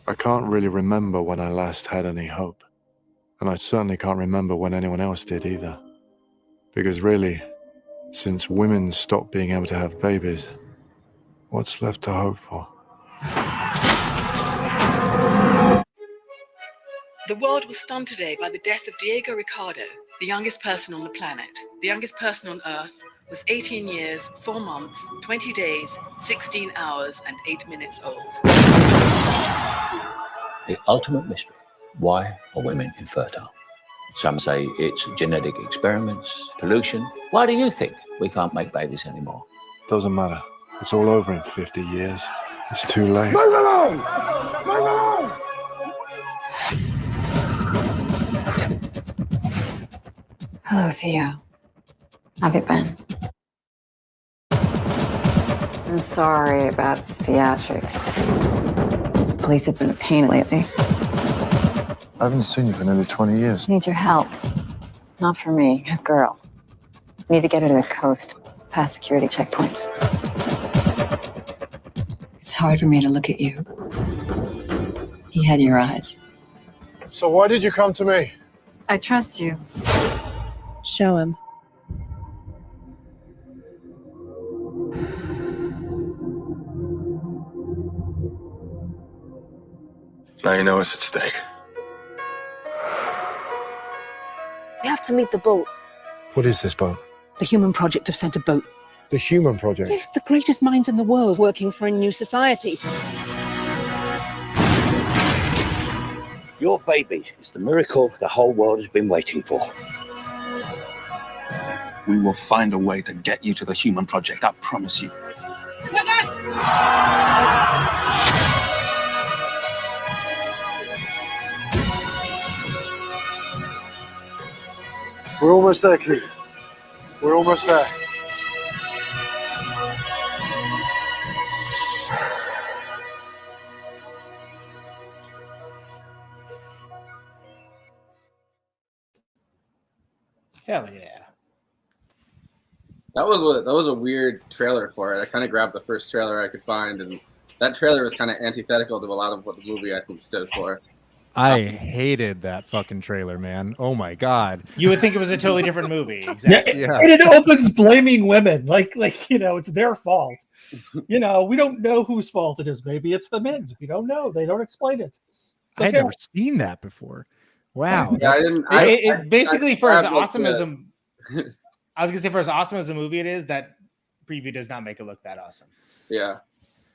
I can't really remember when I last had any hope. And I certainly can't remember when anyone else did either. Because really, since women stopped being able to have babies, what's left to hope for? The world was stunned today by the death of Diego Ricardo, the youngest person on the planet. The youngest person on Earth was 18 years, 4 months, 20 days, 16 hours, and 8 minutes old. The ultimate mystery. Why are women infertile? Some say it's genetic experiments, pollution. Why do you think we can't make babies anymore? Doesn't matter. It's all over in 50 years. It's too late. Move along! Move along! Hello, Theo. How have you been? I'm sorry about the theatrics. Police have been a pain lately. I haven't seen you for nearly 20 years. I need your help. Not for me, a girl. Need to get her to the coast, past security checkpoints. It's hard for me to look at you. He had your eyes. So why did you come to me? I trust you. Show him. Now you know what's at stake. We have to meet the boat. What is this boat? The Human Project have sent a boat. The Human Project? Yes, the greatest minds in the world working for a new society. Your baby is the miracle the whole world has been waiting for. We will find a way to get you to the Human Project, I promise you. We're almost there, Clive. We're almost there. Hell yeah. That was a weird trailer for it. I kind of grabbed the first trailer I could find, and that trailer was kind of antithetical to a lot of what the movie I think stood for. I hated that fucking trailer, man. Oh my god. You would think it was a totally different movie. Exactly. Yeah. And it opens blaming women, like it's their fault. We don't know whose fault it is. Maybe it's the men's. We don't know. They don't explain it. I had never seen that before. Wow. Yeah, basically, for as awesome as a, I was gonna say, for as awesome as a movie it is, that preview does not make it look that awesome. Yeah,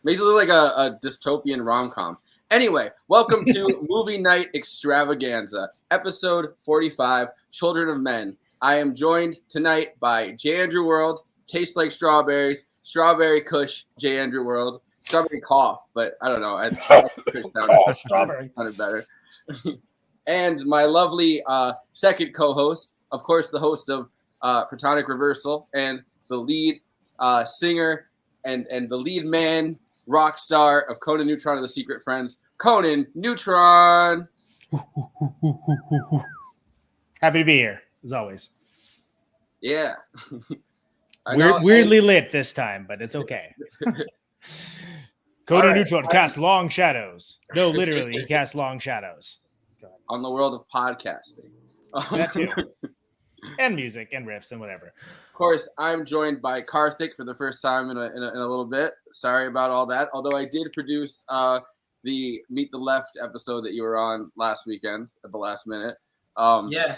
makes it look like a dystopian rom-com. Anyway, welcome to Movie Night Extravaganza, episode 45, Children of Men. I am joined tonight by J. Andrew World, Tastes Like Strawberries, Strawberry Kush, J. Andrew World, Strawberry Cough, but I don't know. Strawberry sounded better. And my lovely second co-host, of course, the host of Protonic Reversal and the lead singer and the lead man, rock star of Conan Neutron and the Secret Friends, Conan Neutron. Happy to be here, as always. Yeah. Weirdly lit this time, but it's okay. Conan Neutron casts long shadows. No, literally, he casts long shadows. On the world of podcasting. That too. And music and riffs and whatever. Of course, I'm joined by Karthik for the first time in a little bit. Sorry about all that. Although I did produce the Meet the Left episode that you were on last weekend at the last minute. Yeah.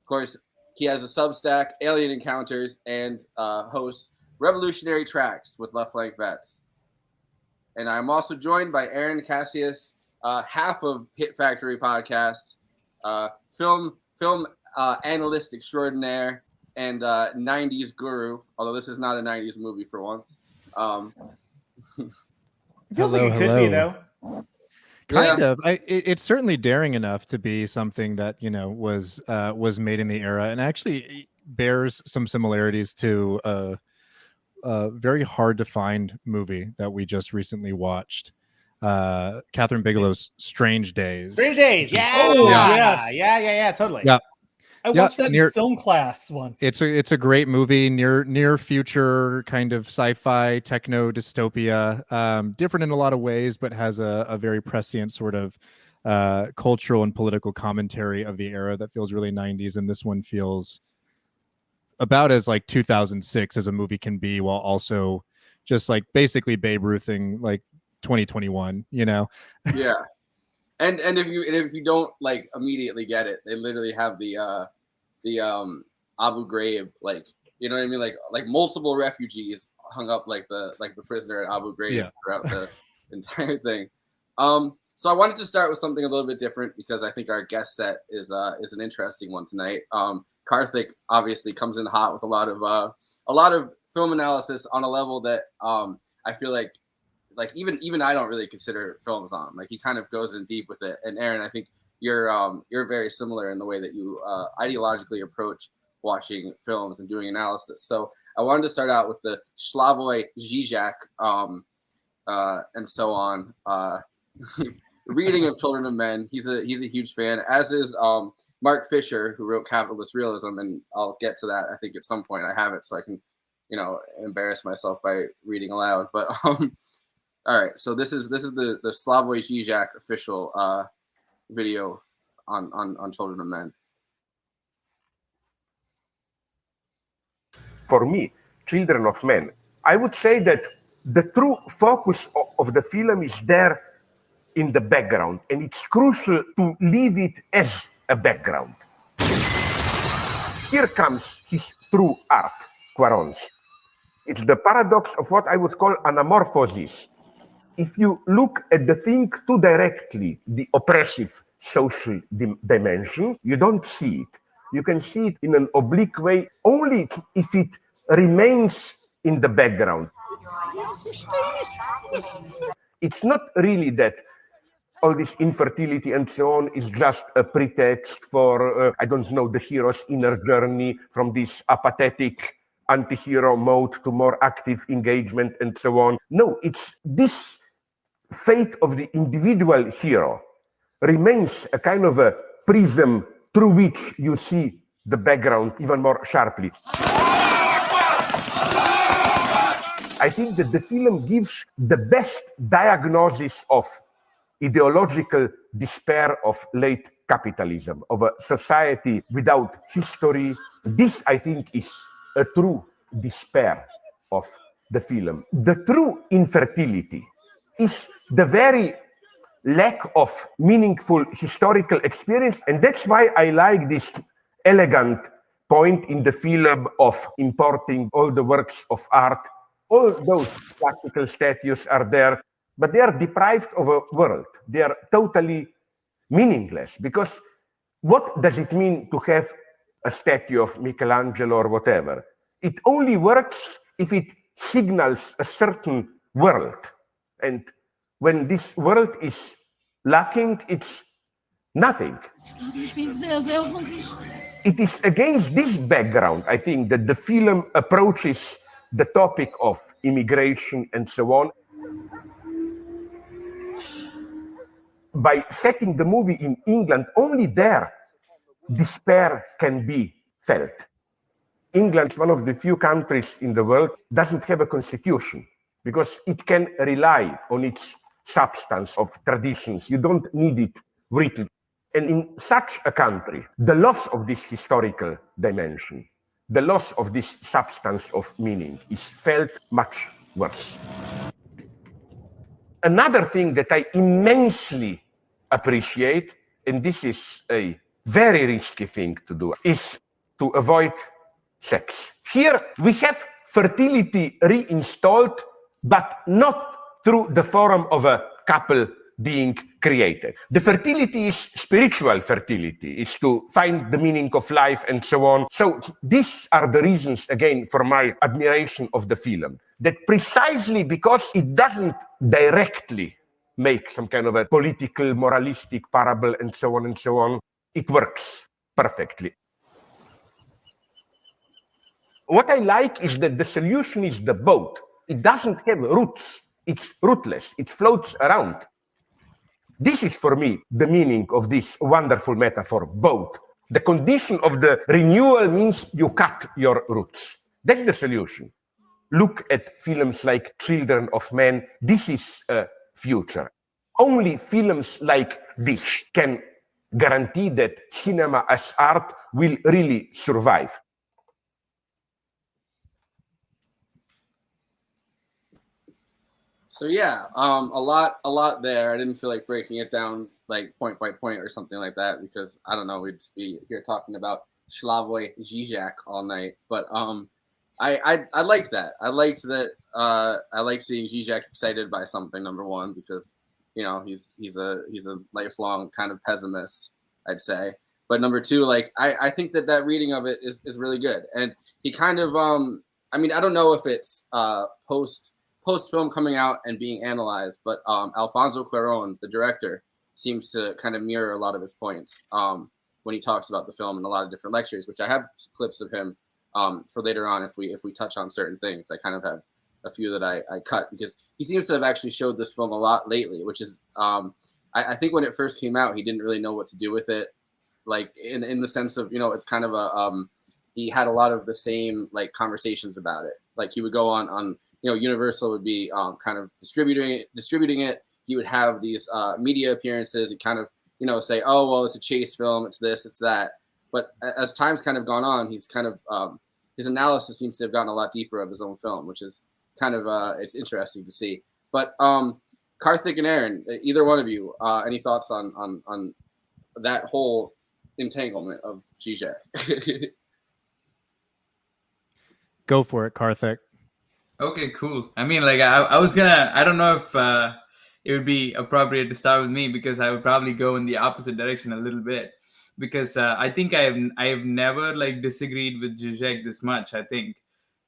Of course, He has a Substack, Alien Encounters, and hosts Revolutionary Tracks with Left Flank Vets. And I'm also joined by Aaron Casias, half of Hit Factory Podcast, film analyst extraordinaire, and 90s guru, although this is not a 90s movie for once. It feels like it could be, though. Kind of. It's certainly daring enough to be something that, you know, was made in the era, and actually bears some similarities to a very hard to find movie that we just recently watched. Catherine Bigelow's Strange Days. Strange Days, yeah. Oh, yes. Yeah, totally. Yeah. I watched that in film class once. It's a great movie, near future kind of sci-fi techno dystopia, different in a lot of ways, but has a very prescient sort of cultural and political commentary of the era that feels really 90s, and this one feels about as like 2006 as a movie can be, while also just like basically Babe Ruthing like 2021, you know. Yeah. And if you don't like immediately get it, they literally have the Abu Ghraib, like, you know what I mean, like multiple refugees hung up like the prisoner at Abu Ghraib throughout the entire thing. So I wanted to start with something a little bit different because I think our guest set is an interesting one tonight. Karthik obviously comes in hot with a lot of film analysis on a level that I feel like even I don't really consider films on. Like, he kind of goes in deep with it. And Aaron, I think you're very similar in the way that you ideologically approach watching films and doing analysis. So I wanted to start out with the Slavoj Zizek and so on. Reading of Children of Men. He's a huge fan, as is Mark Fisher, who wrote Capitalist Realism, and I'll get to that I think at some point. I have it so I can, you know, embarrass myself by reading aloud. But all right, so this is the Slavoj Zizek official video on Children of Men. For me, Children of Men, I would say that the true focus of the film is there in the background, and it's crucial to leave it as a background. Here comes his true art, Cuarón's. It's the paradox of what I would call anamorphosis. If you look at the thing too directly, the oppressive social dimension, you don't see it. You can see it in an oblique way only if it remains in the background. It's not really that all this infertility and so on is just a pretext for, I don't know, the hero's inner journey from this apathetic anti-hero mode to more active engagement and so on. No, it's this fate of the individual hero remains a kind of a prism through which you see the background even more sharply. I think that the film gives the best diagnosis of ideological despair of late capitalism, of a society without history. This, I think, is a true despair of the film. The true infertility is the very lack of meaningful historical experience, and that's why I like this elegant point in the film of importing all the works of art. All those classical statues are there, but they are deprived of a world. They are totally meaningless, because what does it mean to have a statue of Michelangelo or whatever? It only works if it signals a certain world. And when this world is lacking, it's nothing. It is against this background, I think, that the film approaches the topic of immigration and so on. By setting the movie in England, only there despair can be felt. England is one of the few countries in the world doesn't have a constitution, because it can rely on its substance of traditions. You don't need it written. And in such a country, the loss of this historical dimension, the loss of this substance of meaning is felt much worse. Another thing that I immensely appreciate, and this is a very risky thing to do, is to avoid sex. Here we have fertility reinstalled, but not through the form of a couple being created. The fertility is spiritual fertility, is to find the meaning of life and so on. So these are the reasons, again, for my admiration of the film. That precisely because it doesn't directly make some kind of a political, moralistic parable and so on, it works perfectly. What I like is that the solution is the boat. It doesn't have roots. It's rootless. It floats around. This is, for me, the meaning of this wonderful metaphor, boat. The condition of the renewal means you cut your roots. That's the solution. Look at films like Children of Men. This is a future. Only films like this can guarantee that cinema as art will really survive. So yeah, a lot there. I didn't feel like breaking it down like point by point or something like that because I don't know, we'd just be here talking about Slavoj Zizek all night. But I liked that. I liked that. I like seeing Zizek excited by something. Number one, because you know he's a lifelong kind of pessimist, I'd say. But number two, like I think that reading of it is really good, and he kind of I mean, I don't know if it's post film coming out and being analyzed, but Alfonso Cuarón, the director, seems to kind of mirror a lot of his points when he talks about the film in a lot of different lectures, which I have clips of him for later on if we touch on certain things. I kind of have a few that I cut because he seems to have actually showed this film a lot lately, which is I think when it first came out, he didn't really know what to do with it, like in the sense of, you know, it's kind of a he had a lot of the same like conversations about it. Like he would go on you know, Universal would be kind of distributing it. He would have these media appearances. He'd kind of, you know, say, oh, well, it's a chase film. It's this, it's that. But as time's kind of gone on, he's kind of, his analysis seems to have gotten a lot deeper of his own film, which is kind of, it's interesting to see. But Karthik and Aaron, either one of you, any thoughts on that whole entanglement of Zizek? Go for it, Karthik. Okay, cool. I mean, like I was gonna, I don't know if it would be appropriate to start with me because I would probably go in the opposite direction a little bit because I think I have never like disagreed with Zizek this much. I think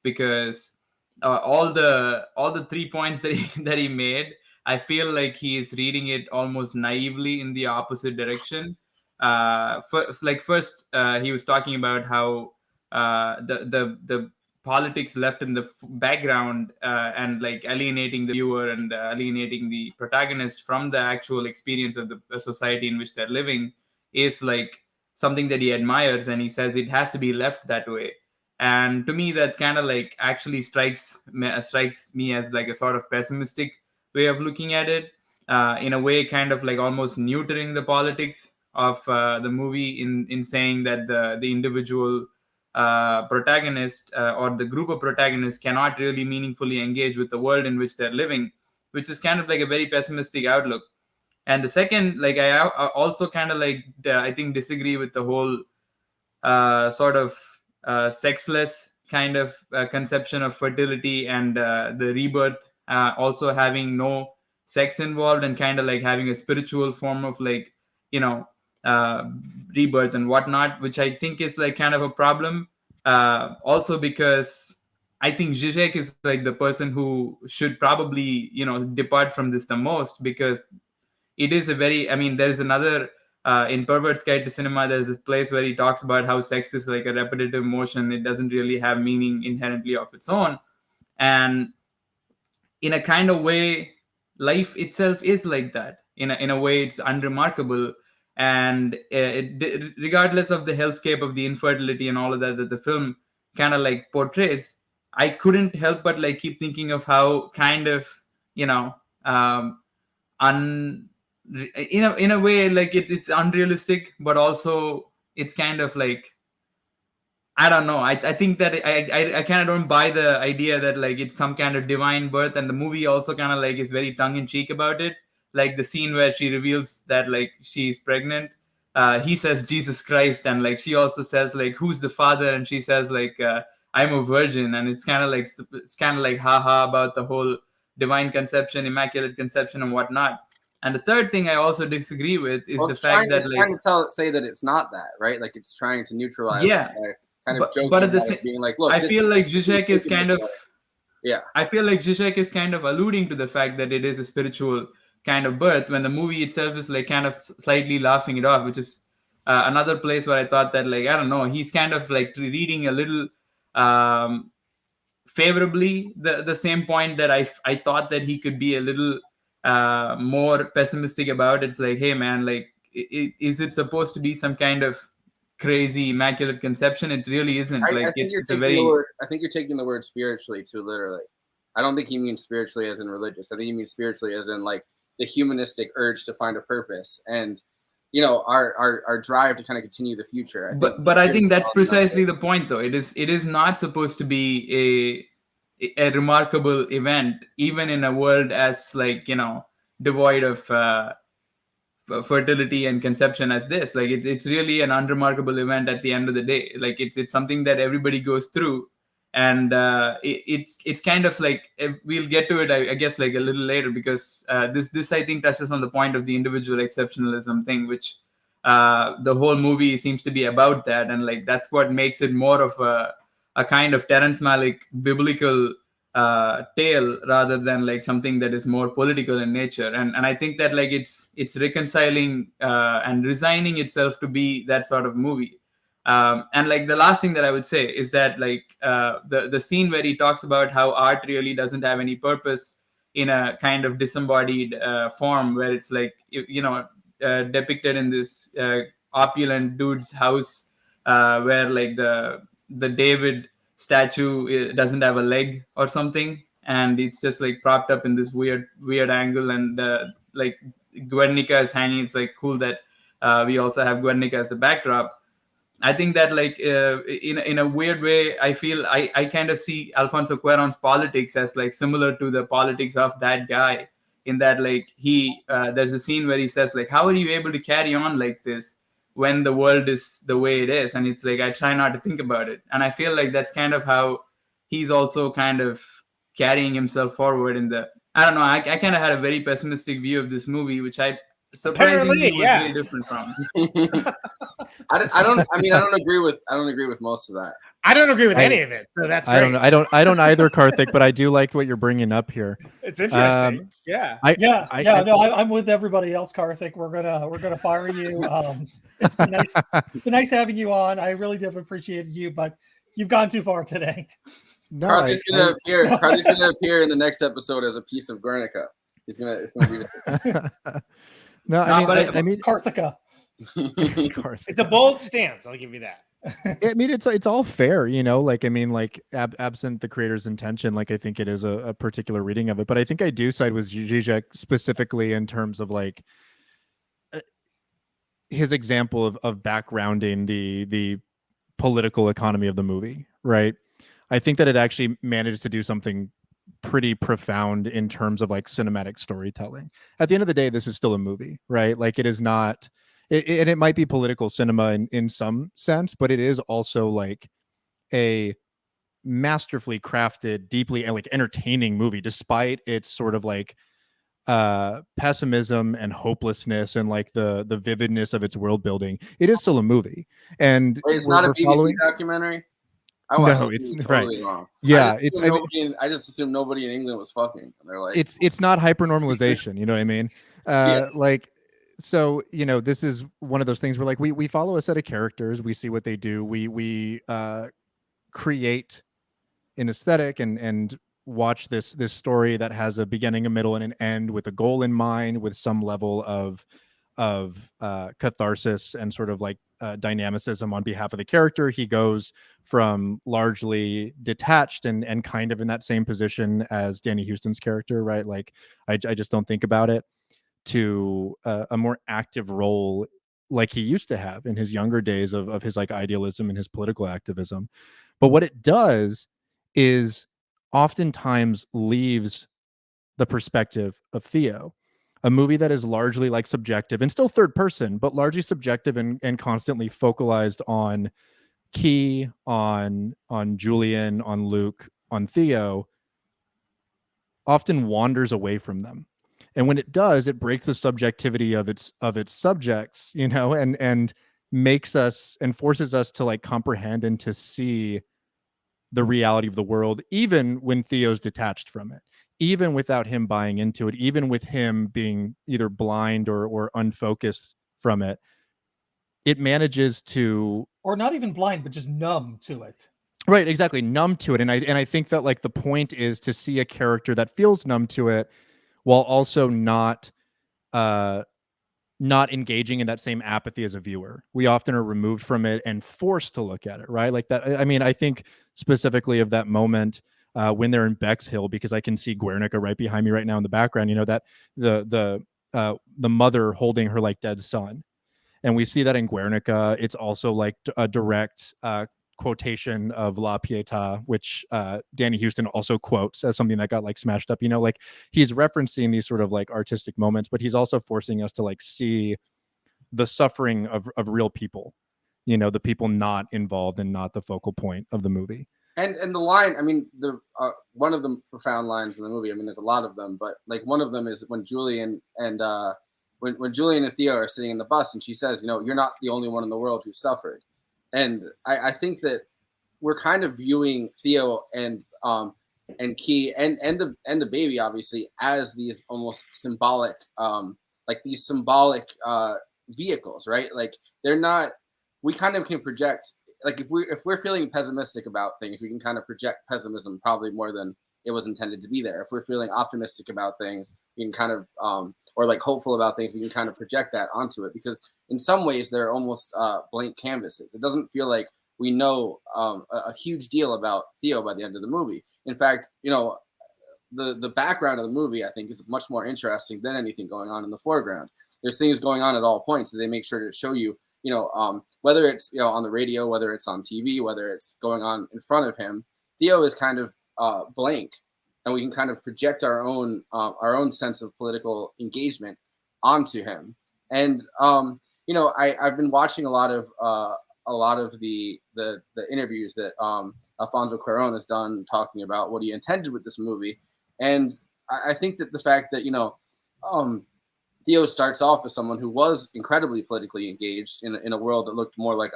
because all the 3 points that he made, I feel like he is reading it almost naively in the opposite direction. First, he was talking about how the politics left in the background and like alienating the viewer and alienating the protagonist from the actual experience of the society in which they're living is like something that he admires, and he says it has to be left that way. And to me, that kind of like actually strikes me as like a sort of pessimistic way of looking at it, in a way kind of like almost neutering the politics of the movie in saying that the individual protagonist or the group of protagonists cannot really meaningfully engage with the world in which they're living, which is kind of like a very pessimistic outlook. And the second, like I also kind of like I think disagree with the whole sort of sexless kind of conception of fertility and the rebirth also having no sex involved and kind of like having a spiritual form of like, you know, rebirth and whatnot, which I think is like kind of a problem. Also because I think Zizek is like the person who should probably, you know, depart from this the most, because it is a very, I mean, there is another in Pervert's Guide to Cinema, there's this place where he talks about how sex is like a repetitive motion. It doesn't really have meaning inherently of its own. And in a kind of way, life itself is like that. In a way, it's unremarkable. And regardless of the hellscape of the infertility and all of that the film kind of like portrays, I couldn't help but like keep thinking of how kind of, you know, in a way like it's unrealistic, but also it's kind of like, I don't know. I think that I kind of don't buy the idea that like it's some kind of divine birth, and the movie also kind of like is very tongue in cheek about it. Like the scene where she reveals that like she's pregnant, he says Jesus Christ, and like she also says like who's the father, and she says like I'm a virgin, and it's kind of like haha about the whole divine conception, immaculate conception, and whatnot. And the third thing I also disagree with is the fact that like trying to say that it's not that, right? Like it's trying to neutralize. Yeah, it by kind of joking but at the about it, being like, look, I feel like Zizek is kind of I feel like Zizek is kind of alluding to the fact that it is a spiritual kind of birth, when the movie itself is like kind of slightly laughing it off, which is another place where I thought that like I don't know, he's kind of like reading a little favorably the same point that I thought that he could be a little more pessimistic about. It's like, hey man, like is it supposed to be some kind of crazy immaculate conception? It really isn't. I think you're taking the word spiritually too literally. I don't think he means spiritually as in religious. I think he means spiritually as in like the humanistic urge to find a purpose and our drive to kind of continue the future. But I think that's precisely the point, though. It is not supposed to be a remarkable event, even in a world as like devoid of fertility and conception as this. Like it's really an unremarkable event at the end of the day. Like it's something that everybody goes through, and it's kind of like, we'll get to it I guess like a little later, because this I think touches on the point of the individual exceptionalism thing, which the whole movie seems to be about that, and like that's what makes it more of a kind of Terrence Malick biblical tale rather than like something that is more political in nature. And I think that like it's reconciling and resigning itself to be that sort of movie. And like the last thing that I would say is that like the scene where he talks about how art really doesn't have any purpose in a kind of disembodied form, where it's like depicted in this opulent dude's house where like the David statue doesn't have a leg or something, and it's just like propped up in this weird angle, and like Guernica is hanging. It's like cool that we also have Guernica as the backdrop. I think that like in a weird way, I feel I kind of see Alfonso Cuarón's politics as like similar to the politics of that guy, in that like there's a scene where he says like, how are you able to carry on like this when the world is the way it is? And it's like, I try not to think about it. And I feel like that's kind of how he's also kind of carrying himself forward in the, I don't know, I kind of had a very pessimistic view of this movie, which I surprisingly was very different from. I don't agree with most of that. I don't agree with any of it. So that's great. I don't either, Karthik, but I do like what you're bringing up here. It's interesting. I'm with everybody else, Karthik. We're gonna fire you. It's been nice having you on. I really have appreciated you, but you've gone too far today. No, Karthik's gonna appear in the next episode as a piece of Guernica. It's gonna be I mean Karthika. It's a bold stance, I'll give you that. I mean, it's all fair, like, I mean, like absent the creator's intention, like I think it is a particular reading of it, but I think I do side with Zizek specifically in terms of like his example of backgrounding the political economy of the movie, right? I think that it actually managed to do something pretty profound in terms of like cinematic storytelling. At the end of the day, this is still a movie, right? Like it is not, it might be political cinema in some sense, but it is also like a masterfully crafted, deeply like entertaining movie, despite its sort of like pessimism and hopelessness and like the vividness of its world building. It is still a movie. And wait, it's not a BBC documentary? No, it's totally right. Wrong. Yeah, I just assumed nobody in England was fucking. And they're like, it's not hypernormalization. You know what I mean? Like, so this is one of those things where like we follow a set of characters, we see what they do, we create an aesthetic and watch this story that has a beginning, a middle, and an end with a goal in mind, with some level of catharsis and sort of like dynamicism on behalf of the character. He goes from largely detached and kind of in that same position as Danny Houston's character, right? Like I just don't think about it, to a more active role like he used to have in his younger days of his like idealism and his political activism. But what it does is oftentimes leaves the perspective of Theo. a movie that is largely like subjective and still third person, but largely subjective and constantly focalized on Key, on Julian, on Luke, on Theo, often wanders away from them. And when it does, it breaks the subjectivity of its subjects, you know, and makes us and forces us to like comprehend and to see the reality of the world, even when Theo's detached from it, even without him buying into it, even with him being either blind or unfocused from it. It manages to, or not even blind, but just numb to it. Right, exactly, numb to it. And I think that like the point is to see a character that feels numb to it while also not engaging in that same apathy as a viewer. We often are removed from it and forced to look at it, right? Like that. I mean, I think specifically of that moment when they're in Bexhill, because I can see Guernica right behind me right now in the background, you know, that the mother holding her like dead son. And we see that in Guernica. It's also like a direct quotation of La Pietà, which Danny Huston also quotes as something that got like smashed up. You know, like he's referencing these sort of like artistic moments, but he's also forcing us to like see the suffering of real people, you know, the people not involved and not the focal point of the movie. And the line, I mean, the one of the profound lines in the movie, I mean, there's a lot of them, but like one of them is when Julian and when Julian and Theo are sitting in the bus and she says, you know, you're not the only one in the world who suffered. And I think that we're kind of viewing Theo and Key and the baby obviously as these almost symbolic vehicles, right? Like they're not. We kind of can project, like if we're feeling pessimistic about things, we can kind of project pessimism probably more than it was intended to be there. If we're feeling optimistic about things, we can kind of or like hopeful about things, we can kind of project that onto it, because in some ways they're almost blank canvases. It doesn't feel like we know a huge deal about Theo by the end of the movie. In fact, you know, the background of the movie, I think, is much more interesting than anything going on in the foreground. There's things going on at all points that they make sure to show you, you know, whether it's, you know, on the radio, whether it's on TV, whether it's going on in front of him. Theo is kind of blank, and we can kind of project our own sense of political engagement onto him. And you know, I've been watching a lot of the interviews that Alfonso Cuarón has done talking about what he intended with this movie, and I think that the fact that, you know, Theo starts off as someone who was incredibly politically engaged in a world that looked more like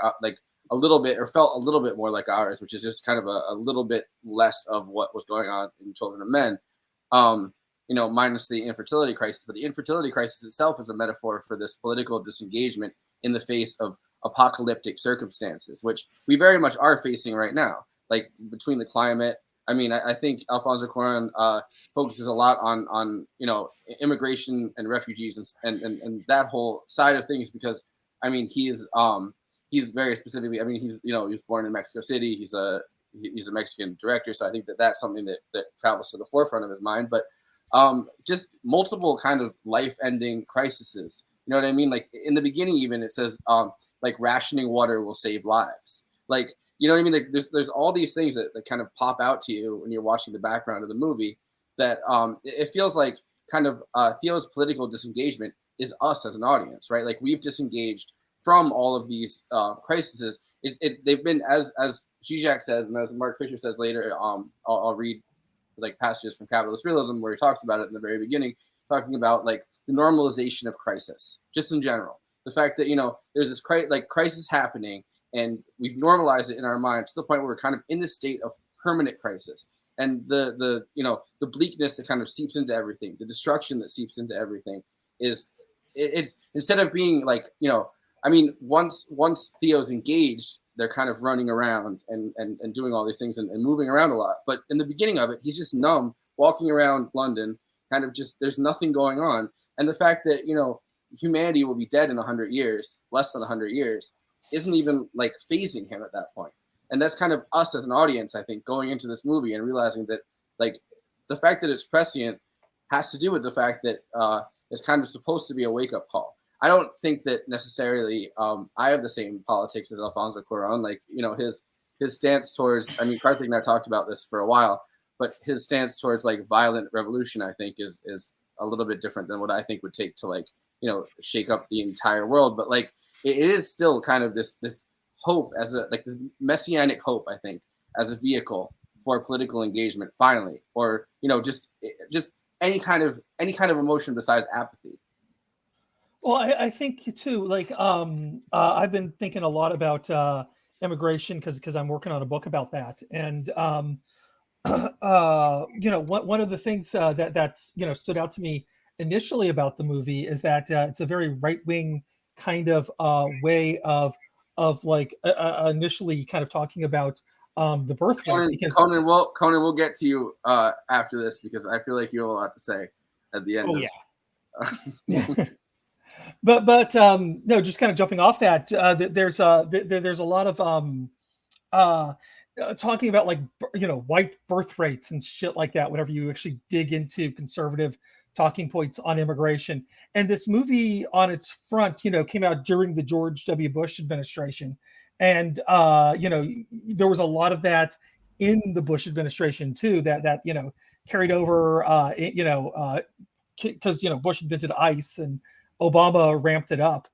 a little bit, or felt a little bit more like ours, which is just kind of a little bit less of what was going on in Children of Men, you know, minus the infertility crisis. But the infertility crisis itself is a metaphor for this political disengagement in the face of apocalyptic circumstances, which we very much are facing right now, like between the climate. I mean, I think Alfonso Cuarón focuses a lot on you know, immigration and refugees and that whole side of things, because I mean he's very specifically, I mean, he's, you know, he was born in Mexico City. He's a Mexican director, so I think that that's something that travels to the forefront of his mind. But just multiple kind of life-ending crises. You know what I mean? Like in the beginning, even it says like rationing water will save lives. Like, you know what I mean? Like there's all these things that kind of pop out to you when you're watching the background of the movie, that it feels like kind of Theo's political disengagement is us as an audience, right? Like we've disengaged from all of these crises. They've been, as Zizek says, and as Mark Fisher says later, I'll read like passages from Capitalist Realism where he talks about it in the very beginning, talking about like the normalization of crisis, just in general. The fact that, you know, there's this crisis happening, and we've normalized it in our minds to the point where we're kind of in this state of permanent crisis. And the you know, the bleakness that kind of seeps into everything, the destruction that seeps into everything it's instead of being like, you know, I mean, once Theo's engaged, they're kind of running around and doing all these things and moving around a lot. But in the beginning of it, he's just numb, walking around London, kind of just, there's nothing going on. And the fact that, you know, humanity will be dead in 100 years, less than 100 years, isn't even like phasing him at that point. And that's kind of us as an audience, I think, going into this movie and realizing that like the fact that it's prescient has to do with the fact that it's kind of supposed to be a wake-up call. I don't think that necessarily I have the same politics as Alfonso Cuarón. Like, you know, his stance towards, I mean, Karthik and I talked about this for a while, but his stance towards like violent revolution, I think, is a little bit different than what I think would take to like, you know, shake up the entire world. But like, it is still kind of this hope as a like this messianic hope, I think, as a vehicle for political engagement finally, or you know, just any kind of emotion besides apathy. Well, I think too, like I've been thinking a lot about immigration because I'm working on a book about that, and you know, one of the things that's you know stood out to me initially about the movie is that it's a very right-wing kind of way of like initially kind of talking about the birth rate. Conan will get to you after this because I feel like you have a lot to say at the end. Oh yeah. But no, just kind of jumping off that, there's a lot of talking about like you know white birth rates and shit like that. Whenever you actually dig into conservative talking points on immigration, and this movie on its front, you know, came out during the George W. Bush administration, and you know there was a lot of that in the Bush administration too. That you know carried over, you know, because you know Bush invented ICE and Obama ramped it up,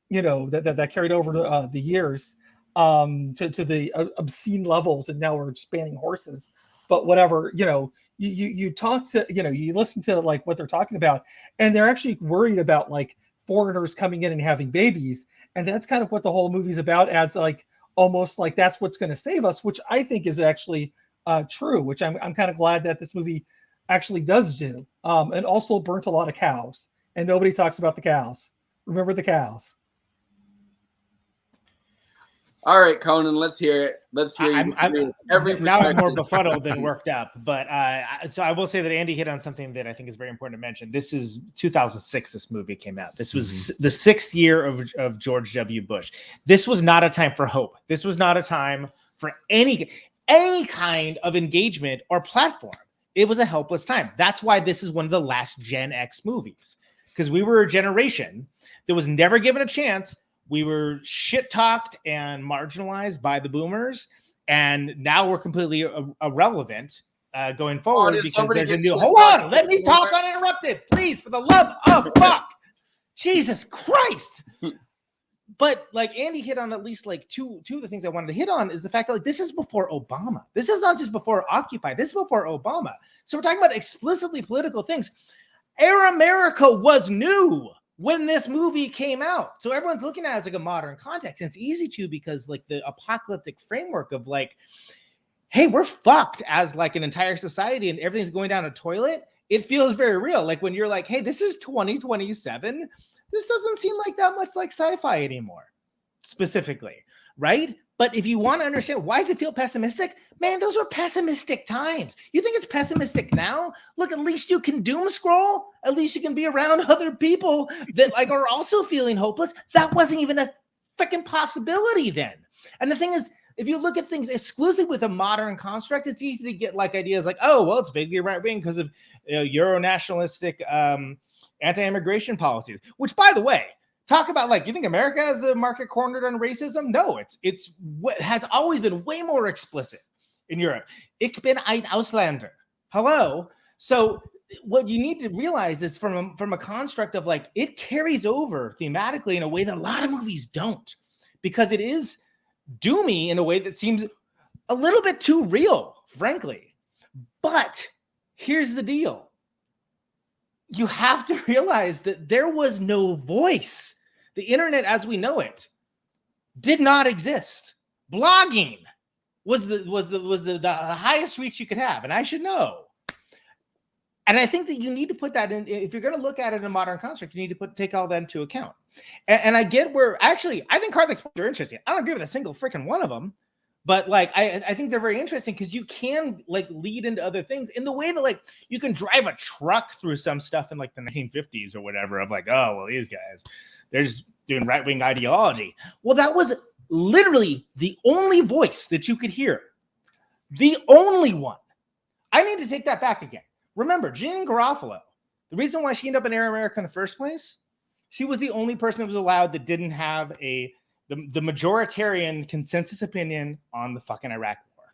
you know, that carried over to the years to the obscene levels, and now we're spanning horses. But whatever, you know, you talk to, you know, you listen to like what they're talking about, and they're actually worried about like foreigners coming in and having babies, and that's kind of what the whole movie's about, as like almost like that's what's going to save us, which I think is actually true, which I'm kind of glad that this movie actually does do, and also burnt a lot of cows. And nobody talks about the cows. Remember the cows. All right, Conan, let's hear it. Let's hear you. Now I'm more befuddled than worked up. But so I will say that Andy hit on something that I think is very important to mention. This is 2006. This movie came out. This was the 6th year of George W. Bush. This was not a time for hope. This was not a time for any kind of engagement or platform. It was a helpless time. That's why this is one of the last Gen X movies. Because we were a generation that was never given a chance. We were shit talked and marginalized by the boomers, and now we're completely irrelevant going forward because there's a new. Hold on, let me talk uninterrupted, please, for the love of fuck, Jesus Christ! But like Andy hit on at least like two of the things I wanted to hit on is the fact that like this is before Obama. This is not just before Occupy. This is before Obama. So we're talking about explicitly political things. Air America was new when this movie came out. So everyone's looking at it as like a modern context. And it's easy to because like the apocalyptic framework of like, hey, we're fucked as like an entire society and everything's going down a toilet. It feels very real. Like when you're like, hey, this is 2027. This doesn't seem like that much like sci-fi anymore, specifically, right? But if you want to understand why does it feel pessimistic, man, those are pessimistic times. You think it's pessimistic now? Look, at least you can doom scroll. At least you can be around other people that like are also feeling hopeless. That wasn't even a freaking possibility then. And the thing is, if you look at things exclusively with a modern construct, it's easy to get like ideas like, oh, well, it's vaguely right wing because of Euro-nationalistic anti-immigration policies. Which, by the way, talk about like, you think America has the market cornered on racism? No, it has always been way more explicit in Europe. Ich bin ein Ausländer. Hello. So what you need to realize is from a construct of like, it carries over thematically in a way that a lot of movies don't, because it is doomy in a way that seems a little bit too real, frankly. But here's the deal. You have to realize that there was no voice. The internet as we know it did not exist. Blogging was the highest reach you could have, and I should know. And I think that you need to put that in. If you're going to look at it in a modern construct, you need to take all that into account. And I get where actually I think Karthik's points are interesting. I don't agree with a single freaking one of them, but like I think they're very interesting because you can like lead into other things in the way that like you can drive a truck through some stuff in like the 1950s or whatever of like, oh well, these guys, they're just doing right-wing ideology. Well, that was literally the only voice that you could hear. The only one. I need to take that back again. Remember, Jeanine Garofalo, the reason why she ended up in Air America in the first place, she was the only person that was allowed that didn't have the majoritarian consensus opinion on the fucking Iraq war.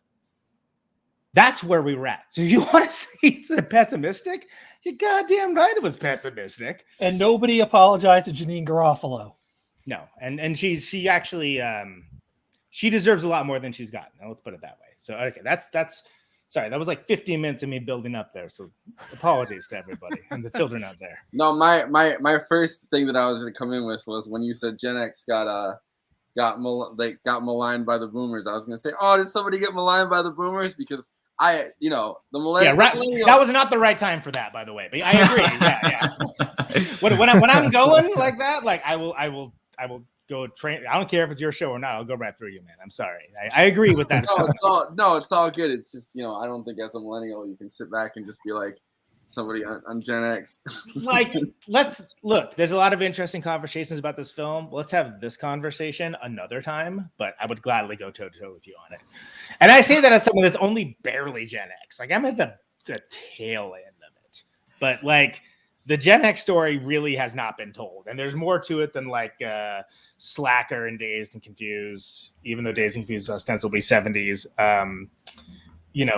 That's where we were at. So if you want to say it's pessimistic, you're goddamn right it was pessimistic. And nobody apologized to Janine Garofalo. No, and she actually she deserves a lot more than she's gotten. Now, let's put it that way. So okay, that's sorry, that was like 15 minutes of me building up there. So apologies to everybody and the children out there. No, my first thing that I was gonna come in with was when you said Gen X got maligned by the boomers. I was gonna say, oh, did somebody get maligned by the boomers? Because the millennials. Yeah, that was not the right time for that, by the way. But I agree. Yeah. when I'm going like that, like I will go train. I don't care if it's your show or not. I'll go right through you, man. I'm sorry. I agree with that. It's all good. It's just I don't think as a millennial you can sit back and just be like somebody on Gen X. Like, let's look. There's a lot of interesting conversations about this film. Let's have this conversation another time. But I would gladly go toe to toe with you on it. And I say that as someone that's only barely Gen X. Like I'm at the tail end of it. But like the Gen X story really has not been told, and there's more to it than like Slacker and Dazed and Confused. Even though Dazed and Confused is ostensibly 70s.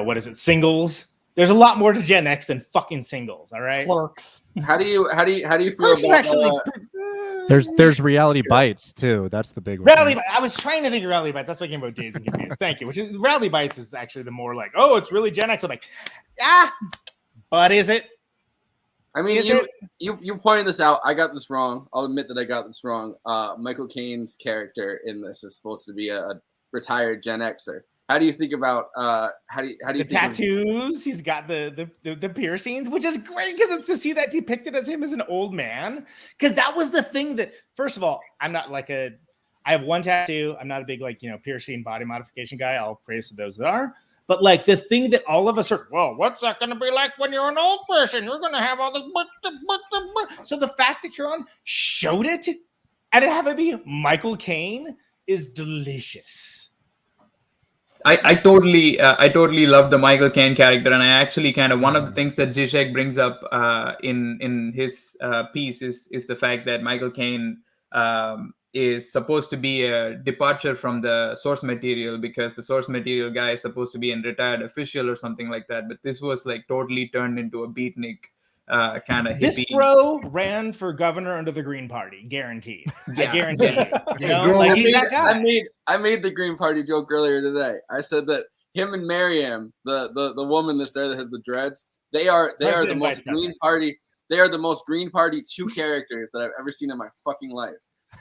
What is it? Singles. There's a lot more to Gen X than fucking Singles. All right. Clerks. How do you feel Clerks about actually? There's Reality Bites too. That's the big one. Reality. I was trying to think of Reality Bites. That's why I came about Dazed and Confused. Thank you. Which is Reality Bites is actually the more like, oh, it's really Gen X. I'm like, but is it? I mean, you pointed this out. I got this wrong. I'll admit that I got this wrong. Michael Caine's character in this is supposed to be a retired Gen Xer. How do you think about how do you the tattoos? He's got the piercings, which is great because it's to see that depicted as him as an old man. Because that was the thing that, first of all, I'm not like I have one tattoo. I'm not a big piercing body modification guy. I'll praise to those that are. But like the thing that all of us are, well, what's that going to be like when you're an old person? You're going to have all this. So the fact that Cuarón showed it and it have it be Michael Caine is delicious. I totally love the Michael Caine character, and I actually kind of one of the things that Zizek brings up in his piece is the fact that Michael Caine is supposed to be a departure from the source material because the source material guy is supposed to be a retired official or something like that, but this was like totally turned into a beatnik kind of this hippie. Bro ran for governor under the Green Party, guaranteed. Yeah. I guarantee you. He's that guy. I made the Green Party joke earlier today. I said that him and Mariam, the woman that's there that has the dreads, they are the most Green Party. They are the most Green Party 2 characters that I've ever seen in my fucking life.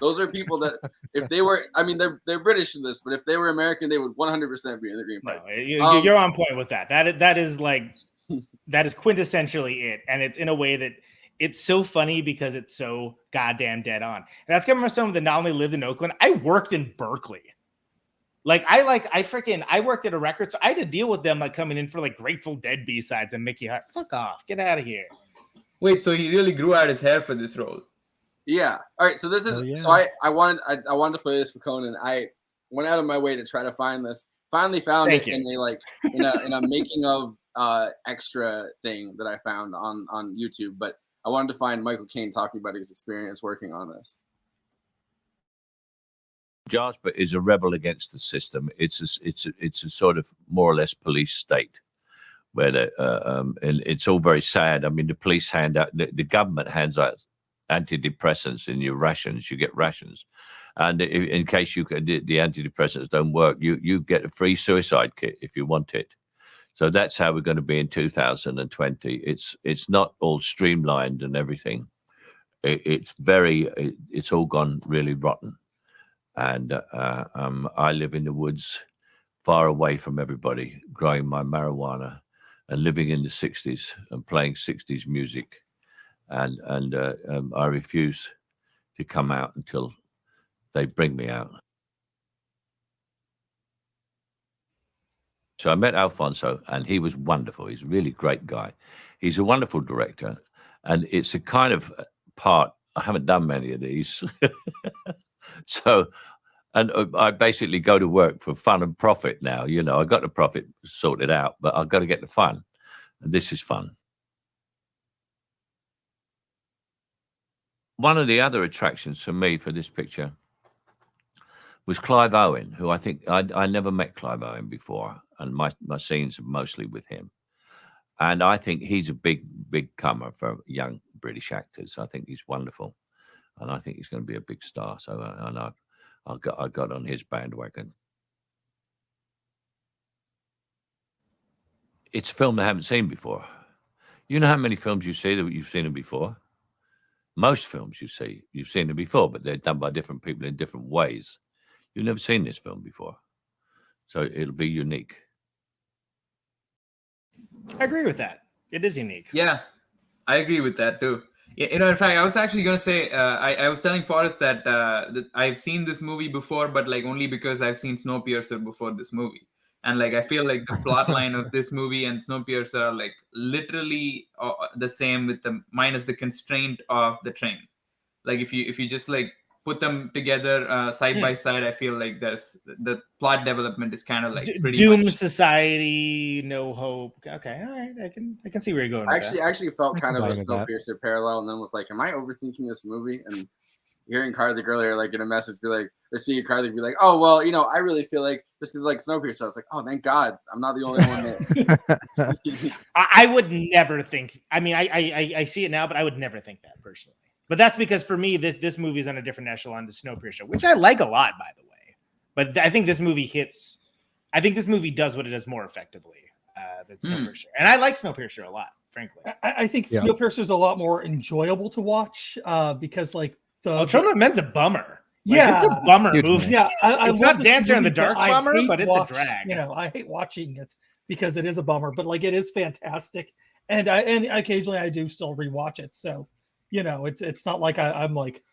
Those are people that, if they were, I mean, they're British in this, but if they were American, they would 100% be in the Green Party. No, you're on point with that. That is like. That is quintessentially it, and it's in a way that it's so funny because it's so goddamn dead on. And that's coming from someone that not only lived in Oakland, I worked in Berkeley. I worked at a record store. I had to deal with them like coming in for like Grateful Dead B-sides and Mickey Hart. Fuck off, get out of here. Wait, so he really grew out his hair for this role? Yeah. All right. So this is so I wanted to play this for Conan. I went out of my way to try to find this. Finally found it in a making of extra thing that I found on YouTube, but I wanted to find Michael Caine talking about his experience working on this. Jasper is a rebel against the system. It's a sort of more or less police state where and it's all very sad. I mean, the police hand out, the government hands out antidepressants in your rations. You get rations, and in case the antidepressants don't work, you get a free suicide kit if you want it. So that's how we're going to be in 2020. It's not all streamlined and everything. It's all gone really rotten. And I live in the woods, far away from everybody, growing my marijuana and living in the 60s and playing 60s music. And I refuse to come out until they bring me out. So I met Alfonso, and he was wonderful. He's a really great guy. He's a wonderful director, and it's a kind of part. I haven't done many of these. So, and I basically go to work for fun and profit now. You know, I got the profit sorted out, but I've got to get the fun, and this is fun. One of the other attractions for me for this picture was Clive Owen, who I think I never met Clive Owen before. and my scenes are mostly with him. And I think he's a big comer for young British actors. I think he's wonderful, and I think he's going to be a big star. So I got on his bandwagon. It's a film I haven't seen before. You know how many films you see that you've seen them before? Most films you've seen them before, but they're done by different people in different ways. You've never seen this film before, so it'll be unique. I agree with that. It is unique. Yeah, I agree with that too. Yeah, in fact, I was actually going to say, I was telling Forrest that, that I've seen this movie before, but like only because I've seen Snowpiercer before this movie. And like, I feel like the plot line of this movie and Snowpiercer are like literally the same with the minus the constraint of the train. Like if you just like put them together side by side, I feel like there's the plot development is kind of like pretty Doom much... Society, No Hope. Okay, all right, I can see where you're going. I actually felt kind of a Snowpiercer parallel, and then was like, am I overthinking this movie? And hearing Karthik earlier, like in a message, be like, or seeing Karthik be like, oh well, you know, I really feel like this is like Snowpiercer. I was like, oh, thank God, I'm not the only one that. I would never think. I mean, I see it now, but I would never think that personally. But that's because for me, this movie is on a different echelon to Snowpiercer, which I like a lot, by the way. But I think this movie hits. I think this movie does what it does more effectively than Snowpiercer, and I like Snowpiercer a lot, frankly. I think Snowpiercer is a lot more enjoyable to watch because, like, Children of Men's a bummer. Like, Yeah, it's a bummer movie. Yeah, it's not Dancer in the Dark bummer, but it's a drag. You know, I hate watching it because it is a bummer, but like it is fantastic, and occasionally I do still rewatch it. So, you know, it's not like I'm like,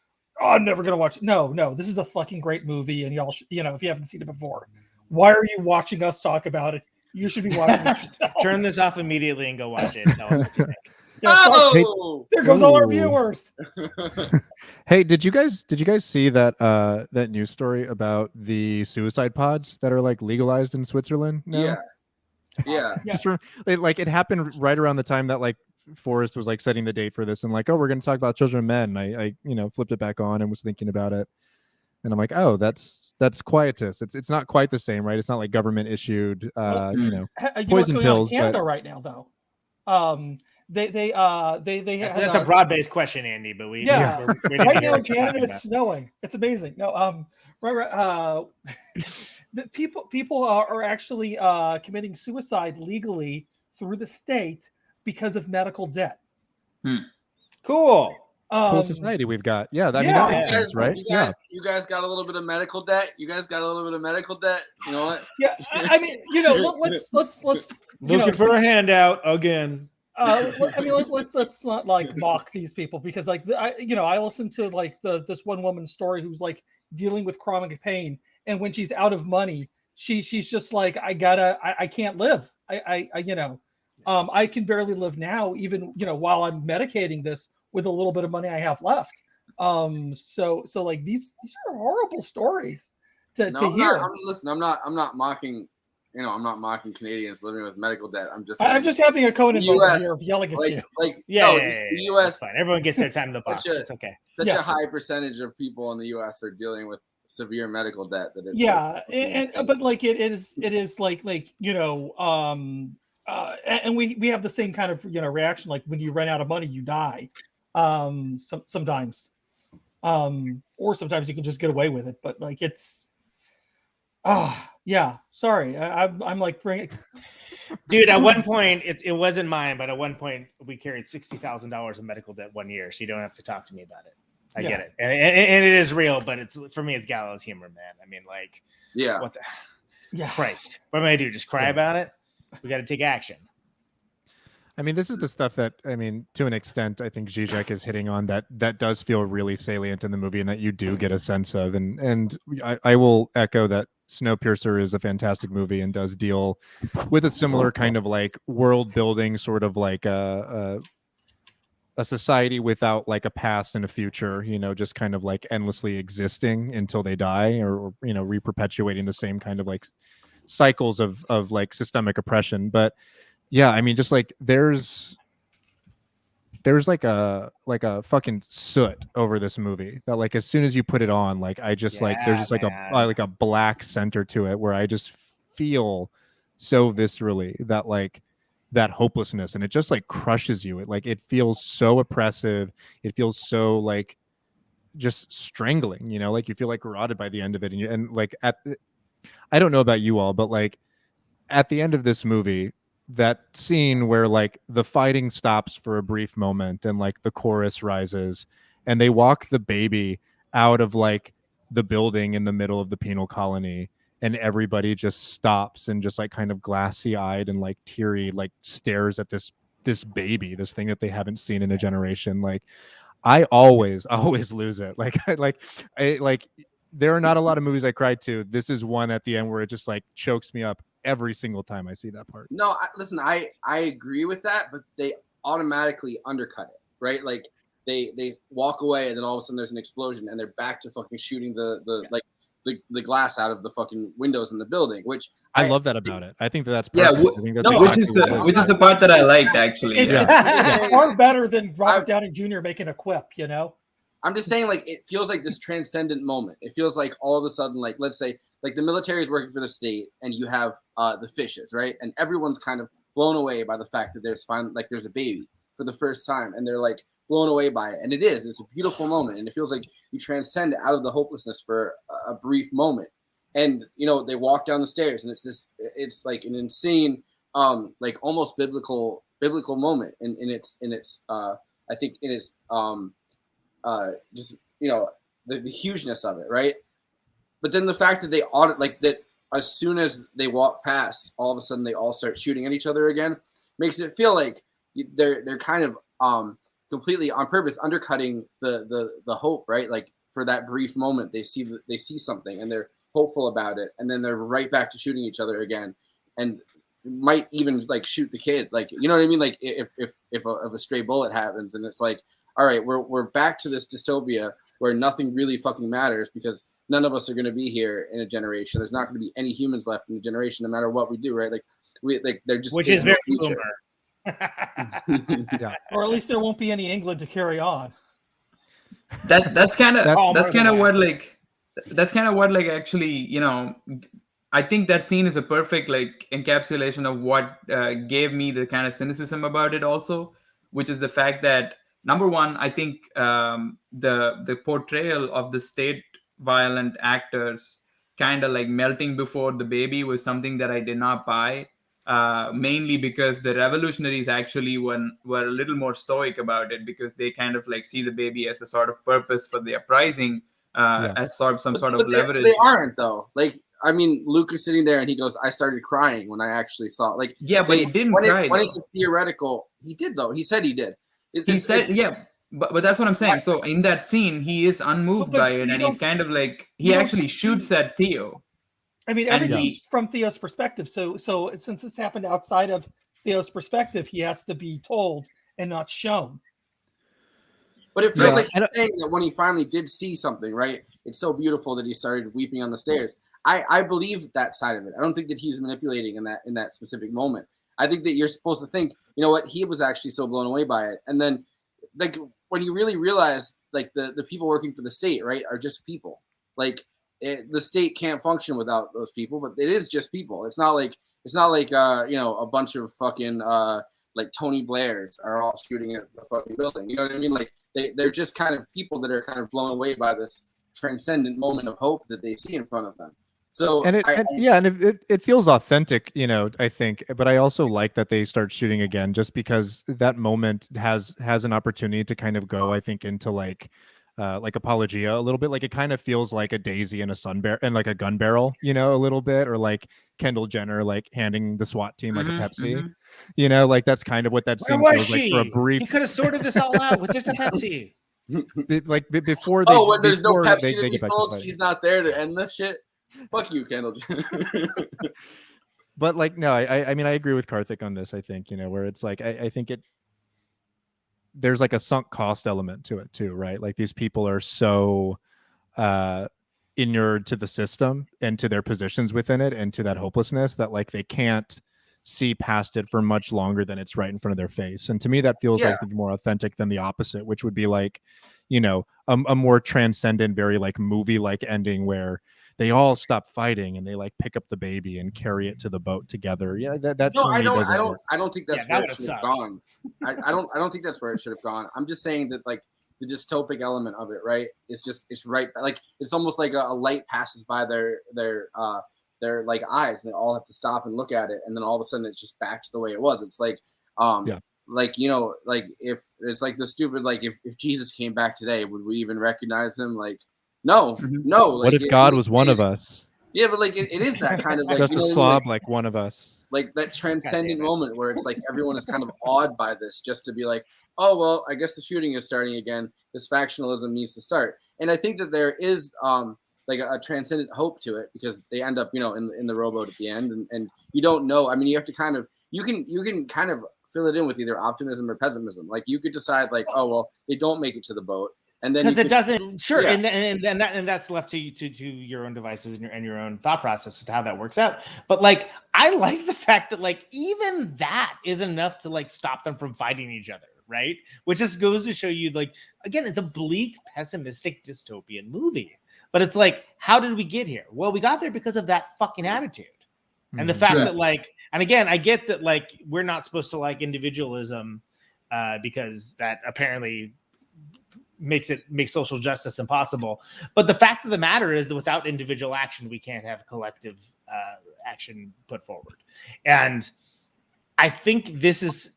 oh, I'm never gonna watch it. No, this is a fucking great movie, and y'all, you know, if you haven't seen it before, why are you watching us talk about it? You should be watching it yourself. Turn this off immediately and go watch it. And tell us what you think. Oh, there goes all our viewers. Hey, did you guys see that that news story about the suicide pods that are like legalized in Switzerland now? Yeah. Just like it happened right around the time that like Forrest was like setting the date for this and like, oh, we're going to talk about children of men. I you know, flipped it back on and was thinking about it. And I'm like, oh, that's Quietus. It's not quite the same, right? It's not like government issued you know, poison pills. In Canada but right now, though. They that's a broad-based question, Andy, but we right now in Canada it's snowing. It's amazing. No, the people are actually committing suicide legally through the state because of medical debt. Cool. Cool society we've got. Yeah, that makes sense, right? You guys got a little bit of medical debt. You know what? Yeah, I mean, you know, let's looking for a handout again. I mean, let's not like mock these people because like I listened to like this one woman's story who's like dealing with chronic pain, and when she's out of money, she's just like, I can't live. I can barely live now, even while I'm medicating this with a little bit of money I have left. So like these are horrible stories to hear. I'm not mocking. I'm not mocking Canadians living with medical debt. I'm just having a Conan moment here of yelling at you. The U.S. Fine. Everyone gets their time in the box. It's okay. Such a high percentage of people in the U.S. are dealing with severe medical debt that it's but like it is like and we have the same kind of reaction. Like when you run out of money, you die. Sometimes, or sometimes you can just get away with it. But like it's. Yeah, sorry. I'm like bringing. Dude, at one point it wasn't mine, but at one point we carried $60,000 in medical debt 1 year. So you don't have to talk to me about it. I get it, and it is real. But it's for me, it's gallows humor, man. I mean, like, what the Christ? What am I do? Just cry about it? We got to take action. I mean, this is the stuff that, I mean, to an extent, I think Zizek is hitting on that does feel really salient in the movie and that you do get a sense of. And I will echo that Snowpiercer is a fantastic movie and does deal with a similar kind of like world building, sort of like a society without like a past and a future, just kind of like endlessly existing until they die or re-perpetuating the same kind of like cycles of like systemic oppression. But yeah, I mean, just like there's like a fucking soot over this movie that like as soon as you put it on, like I just like there's just like a black center to it where I just feel so viscerally, that like that hopelessness, and it just like crushes you. It feels so oppressive. It feels so like just strangling, like you feel like garroted by the end of it. And like I don't know about you all, but like at the end of this movie, that scene where like the fighting stops for a brief moment and like the chorus rises and they walk the baby out of like the building in the middle of the penal colony, and everybody just stops and just like kind of glassy eyed and like teary like stares at this baby, this thing that they haven't seen in a generation. Like I always lose it. Like there are not a lot of movies I cried to. This is one at the end where it just like chokes me up every single time I see that part. No, listen, I agree with that, but they automatically undercut it, right? Like they walk away and then all of a sudden there's an explosion and they're back to fucking shooting the glass out of the fucking windows in the building, which I love that about it. I think that's Yeah, perfect. I think that's which is the part that I liked actually. It's far better than Robert Downey Jr. making a quip, I'm just saying, like, it feels like this transcendent moment. It feels like all of a sudden, like, let's say, like the military is working for the state and you have the fishes, right? And everyone's kind of blown away by the fact that there's a baby for the first time, and they're like blown away by it. And it's a beautiful moment. And it feels like you transcend out of the hopelessness for a brief moment. And, they walk down the stairs and it's like an insane, like almost biblical moment. And I think in its, just the hugeness of it, right? But then the fact that they audit, like that, as soon as they walk past, all of a sudden they all start shooting at each other again, makes it feel like they're kind of completely on purpose undercutting the hope, right? Like for that brief moment, they see something and they're hopeful about it, and then they're right back to shooting each other again, and might even like shoot the kid, like you know what I mean? Like if a stray bullet happens, and it's like, all right, we're back to this dystopia where nothing really fucking matters because none of us are going to be here in a generation. There's not going to be any humans left in the generation, no matter what we do, right? They're just, which is very boomer. Yeah. Or at least there won't be any England to carry on. That's kind of what actually, I think that scene is a perfect like encapsulation of what gave me the kind of cynicism about it also, which is the fact that number one, I think the portrayal of the state violent actors kind of like melting before the baby was something that I did not buy, mainly because the revolutionaries actually were a little more stoic about it, because they kind of like see the baby as a sort of purpose for the uprising, as sort of some sort of leverage. They aren't though. Like, I mean, Luke is sitting there and he goes, I started crying when I actually saw, like, yeah, but he didn't cry. When it's a theoretical, he did though. He said he did. But that's what I'm saying. Right. So in that scene, he is unmoved by it, and he's kind of like, he actually shoots at Theo. I mean, everything's from Theo's perspective. So since this happened outside of Theo's perspective, he has to be told and not shown. But it feels like he's saying that when he finally did see something, right? It's so beautiful that he started weeping on the stairs. I believe that side of it. I don't think that he's manipulating in that specific moment. I think that you're supposed to think, you know what, he was actually so blown away by it. And then, like, when you really realize, like, the people working for the state, right, are just people. Like, the state can't function without those people, but it is just people. It's not like a bunch of fucking like Tony Blairs are all shooting at the fucking building. You know what I mean? Like, they're just kind of people that are kind of blown away by this transcendent moment of hope that they see in front of them. So it feels authentic, I think, but I also like that they start shooting again, just because that moment has an opportunity to kind of go, I think, into like apologia a little bit. Like, it kind of feels like a daisy and a gun barrel, a little bit, or like Kendall Jenner like handing the SWAT team like a Pepsi, like that's kind of what that scene feels like for a brief. He could have sorted this all out with just a Pepsi. Like before they when there's no Pepsi they to be sold, she's not there to end this shit. Fuck you, Kendall Jenner. But like, no, I mean, I agree with Karthik on this. I think, where it's like, I think there's like a sunk cost element to it too, right? Like, these people are so inured to the system and to their positions within it and to that hopelessness that like they can't see past it for much longer than it's right in front of their face. And to me, that feels like more authentic than the opposite, which would be like, a more transcendent, very like movie like ending where they all stop fighting and they like pick up the baby and carry it to the boat together. Yeah, that No, for me doesn't work. I don't think that's Yeah, where that it should have would've gone. I don't think that's where it should have gone. I'm just saying that like the dystopic element of it, right? It's right, like it's almost like a light passes by their like eyes, and they all have to stop and look at it, and then all of a sudden it's just back to the way it was. It's like like, you know, like if it's like the stupid, like if Jesus came back today, would we even recognize him? Like, no. Like, What if God was one of us? Yeah, but like it is that kind of like Just you a know, slob like one of us. like that transcendent moment where it's like everyone is kind of awed by this, just to be like, oh well, I guess the shooting is starting again. This factionalism needs to start, and I think that there is like a transcendent hope to it, because they end up, you know, in the rowboat at the end, and you don't know. I mean, you have to kind of you can kind of fill it in with either optimism or pessimism. Like you could decide like, oh well, they don't make it to the boat, and then because it doesn't sure, yeah. and that's left to your own devices and your own thought process as to how that works out. But like, I like the fact that like even that is enough to like stop them from fighting each other, right? Which just goes to show you, like, again, it's a bleak, pessimistic, dystopian movie. But it's like, how did we get here? Well, we got there because of that fucking attitude. And the fact that like, and again, I get that like we're not supposed to like individualism because that apparently makes social justice impossible. But the fact of the matter is that without individual action, we can't have collective action put forward. And I think this is,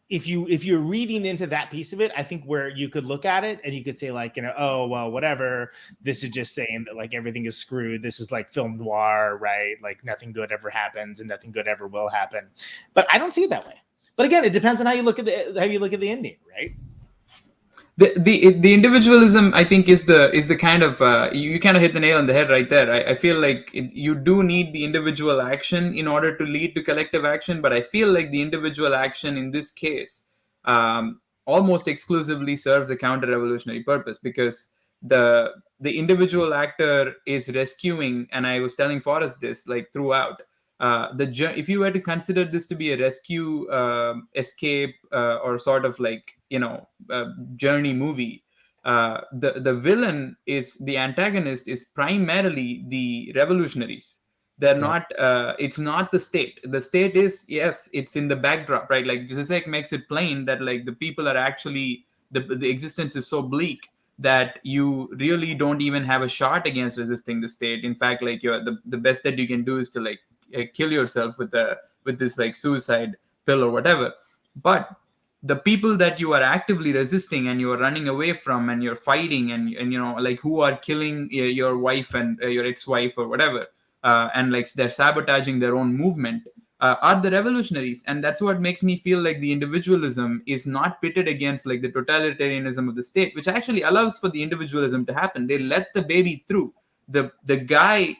if you're reading into that piece of it, I think where you could look at it and you could say like, you know, oh, well, whatever. This is just saying that like everything is screwed. This is like film noir, right? Like nothing good ever happens and nothing good ever will happen. But I don't see it that way. But again, it depends on how you look at the ending, right? The individualism, I think, is the kind of you kind of hit the nail on the head right there. I feel like you do need the individual action in order to lead to collective action, but I feel like the individual action in this case almost exclusively serves a counter-revolutionary purpose, because the individual actor is rescuing, and I was telling Forrest this like throughout. If you were to consider this to be a rescue, escape, or sort of like, you know, journey movie, the villain is the antagonist is primarily the revolutionaries. They're not. It's not the state. The state is, yes, it's in the backdrop, right? Like Zizek makes it plain that like the people are actually the existence is so bleak that you really don't even have a shot against resisting the state. In fact, like the best that you can do is to like kill yourself with this like suicide pill or whatever. But the people that you are actively resisting and you are running away from and you're fighting and you know, like, who are killing your wife and your ex-wife or whatever, and like they're sabotaging their own movement, are the revolutionaries. And that's what makes me feel like the individualism is not pitted against like the totalitarianism of the state, which actually allows for the individualism to happen. They let the baby through. The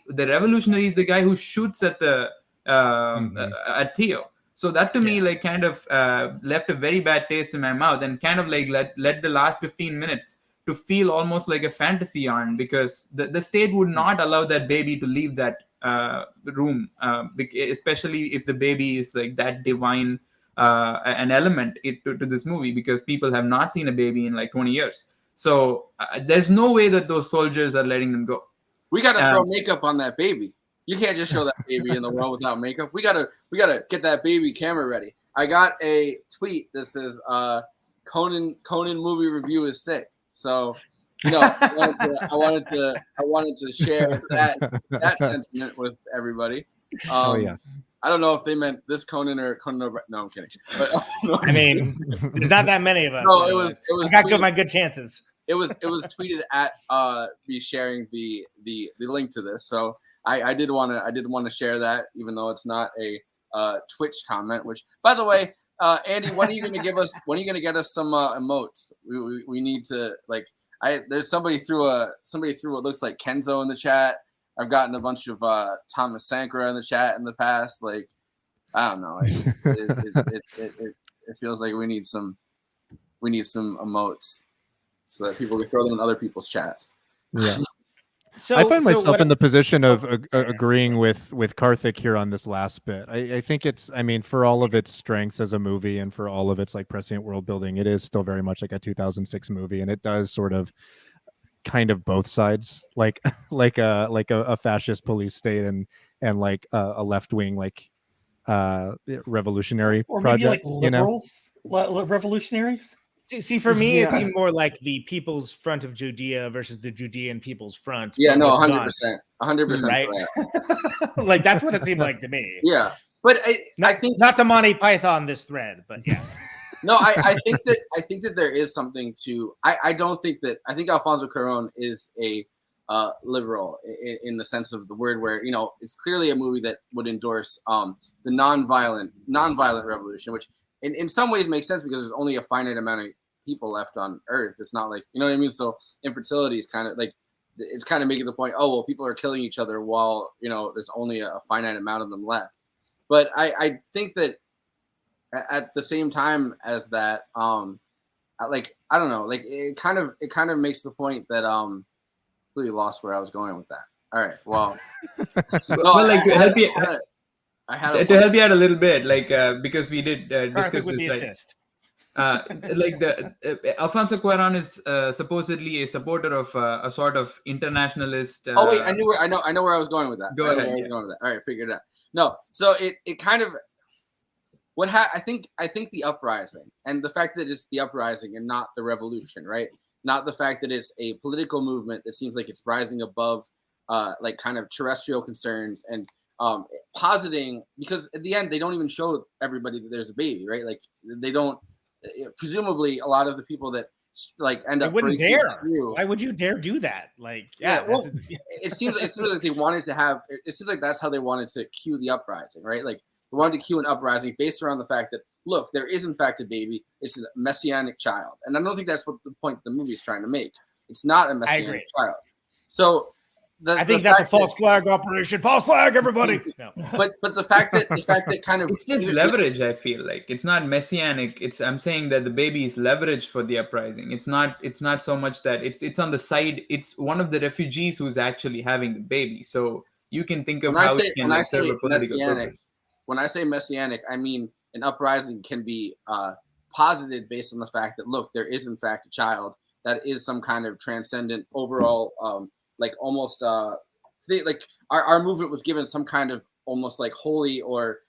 revolutionary is the guy who shoots at at Theo. So that to me like kind of left a very bad taste in my mouth, and kind of like led the last 15 minutes to feel almost like a fantasy yarn, because the state would not allow that baby to leave that room, especially if the baby is like that divine an element to this movie, because people have not seen a baby in like 20 years. So there's no way that those soldiers are letting them go. We got to throw makeup on that baby. You can't just show that baby in the world without makeup. We gotta get that baby camera ready. I got a tweet that says Conan movie review is sick. So, you know, I wanted to share that sentiment with everybody. I don't know if they meant this Conan or Conan. No, I'm kidding. But, I mean, there's not that many of us. No, so it was. I got my good chances. It was tweeted at me sharing the link to this. So I did want to share that, even though it's not a Twitch comment. Which, by the way, Andy, when are you going to give us? When are you going to get us some emotes? We need to like. There's somebody threw what looks like Kenzo in the chat. I've gotten a bunch of Thomas Sankara in the chat in the past. Like, I don't know. It feels like we need some emotes so that people can throw them in other people's chats. Yeah. I find myself in the position of agreeing with Karthik here on this last bit. I think it's, I mean, for all of its strengths as a movie and for all of its like prescient world building, it is still very much like a 2006 movie, and it does sort of kind of both sides, like a fascist police state and like a left wing like revolutionary or project, maybe like liberals, revolutionaries. See, for me, it Yeah. seemed more like the People's Front of Judea versus the Judean People's Front. Yeah, but no, with 100%, guns, 100%, right? Like that's what it seemed like to me. Yeah, but I think not to Monty Python this thread, but yeah. No, I think that there is something to. I don't think that. I think Alfonso Cuarón is a liberal in the sense of the word, where it's clearly a movie that would endorse the nonviolent revolution, which in some ways makes sense because there's only a finite amount of people left on Earth. It's not like, you know what I mean. So infertility is kind of like, it's kind of making the point. Oh well, people are killing each other while there's only a finite amount of them left. But I think that at the same time as that, like, I don't know, like it kind of makes the point that really lost where I was going with that. All right, well, to help you out a little bit, like because we did discuss with this, the right? assist. Like Alfonso Cuarón is supposedly a supporter of a sort of internationalist. Oh wait, I know where I was going with that. Go ahead. Yeah. All right, figured it out. No, so it kind of I think the uprising and the fact that it's the uprising and not the revolution, right? Not the fact that it's a political movement that seems like it's rising above like kind of terrestrial concerns and positing, because at the end they don't even show everybody that there's a baby, right? Like they don't. Presumably, a lot of the people that like end up wouldn't dare. Through, why would you dare do that? Like, well, it seems like they wanted to have. It seems like that's how they wanted to cue the uprising, right? Like they wanted to cue an uprising based around the fact that, look, there is in fact a baby. It's a messianic child, and I don't think that's what the point the movie is trying to make. It's not a messianic child. So. I think that's a false flag operation. False flag, everybody. No. But the fact that kind of it's just leverage. I feel like it's not messianic. I'm saying that the baby is leverage for the uprising. It's not so much that it's on the side. It's one of the refugees who's actually having the baby. So you can think of how it can serve a political purpose. When I say messianic, I mean an uprising can be posited based on the fact that, look, there is in fact a child that is some kind of transcendent overall. Like almost like our movement was given some kind of almost like holy or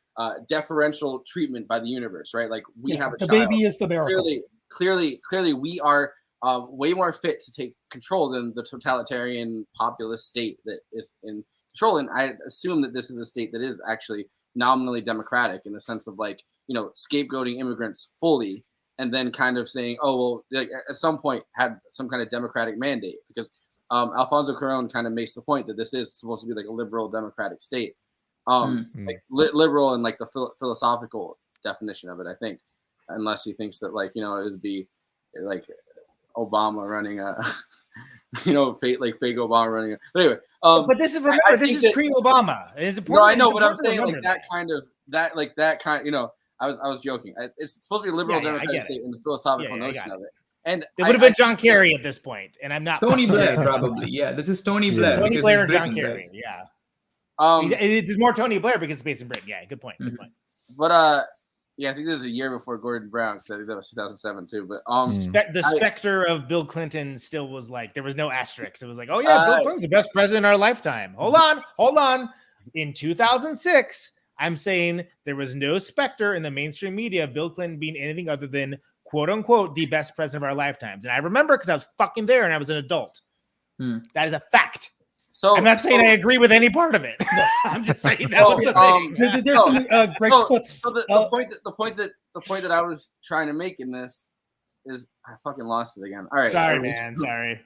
deferential treatment by the universe, right? Like we have a the child. Baby is the miracle. Clearly we are way more fit to take control than the totalitarian populist state that is in control. And I assume that this is a state that is actually nominally democratic in the sense of like, scapegoating immigrants fully and then kind of saying, oh, well, like, at some point had some kind of democratic mandate, because Alfonso Cuarón kind of makes the point that this is supposed to be like a liberal democratic state, like liberal and like the philosophical definition of it, I think, unless he thinks that like, it would be like Obama running a, fake Obama running a, but anyway. But this is, remember, this is pre-Obama. It's important. No, I know, but I'm saying like that kind, I was joking. It's supposed to be a liberal democratic state in the philosophical notion of it. And it would have been John Kerry at this point, and I'm not Tony Blair probably. Yeah, this is Tony Blair. Tony Blair and John Kerry. Right? Yeah. It's more Tony Blair because it's based in Britain. Yeah, good point. Good point. But I think this is a year before Gordon Brown, because I think that was 2007 too. But the specter of Bill Clinton still was like, there was no asterisk. It was like, oh yeah, Bill Clinton's the best president in our lifetime. Hold on. In 2006, I'm saying there was no specter in the mainstream media of Bill Clinton being anything other than, quote unquote, the best president of our lifetimes. And I remember because I was fucking there and I was an adult. That is a fact. So I'm not saying I agree with any part of it. I'm just saying that was the thing. There's some great clips. So the point that I was trying to make in this is I fucking lost it again. All right. Sorry, man. Sorry.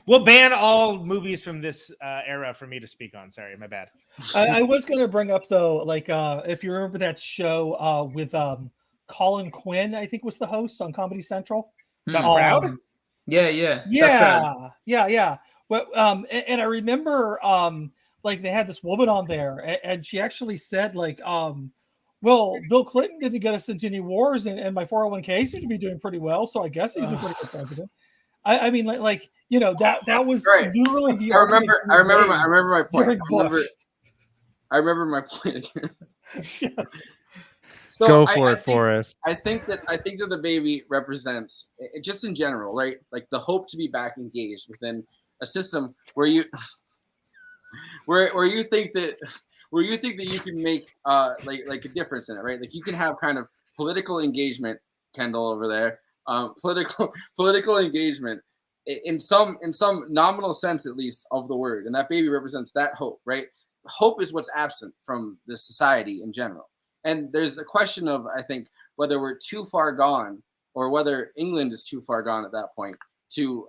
We'll ban all movies from this era for me to speak on. Sorry, my bad. I was going to bring up though, like if you remember that show with Colin Quinn, I think was the host on Comedy Central. Tough Crowd? Yeah. Well, and I remember like they had this woman on there, and she actually said like, well, Bill Clinton didn't get us into any wars, and my 401k seemed to be doing pretty well, so I guess he's a pretty good president. I mean, like that was literally the. I remember my point. I remember my point again. Yes. So Go for it, Forrest. I think that the baby represents, just in general, right? Like the hope to be back engaged within a system where you where you think that you can make like a difference in it, right? Like you can have kind of political engagement, Kendall over there, political engagement in some nominal sense at least of the word, and that baby represents that hope, right? Hope is what's absent from the society in general, and there's a question of, I think, whether we're too far gone or whether England is too far gone at that point to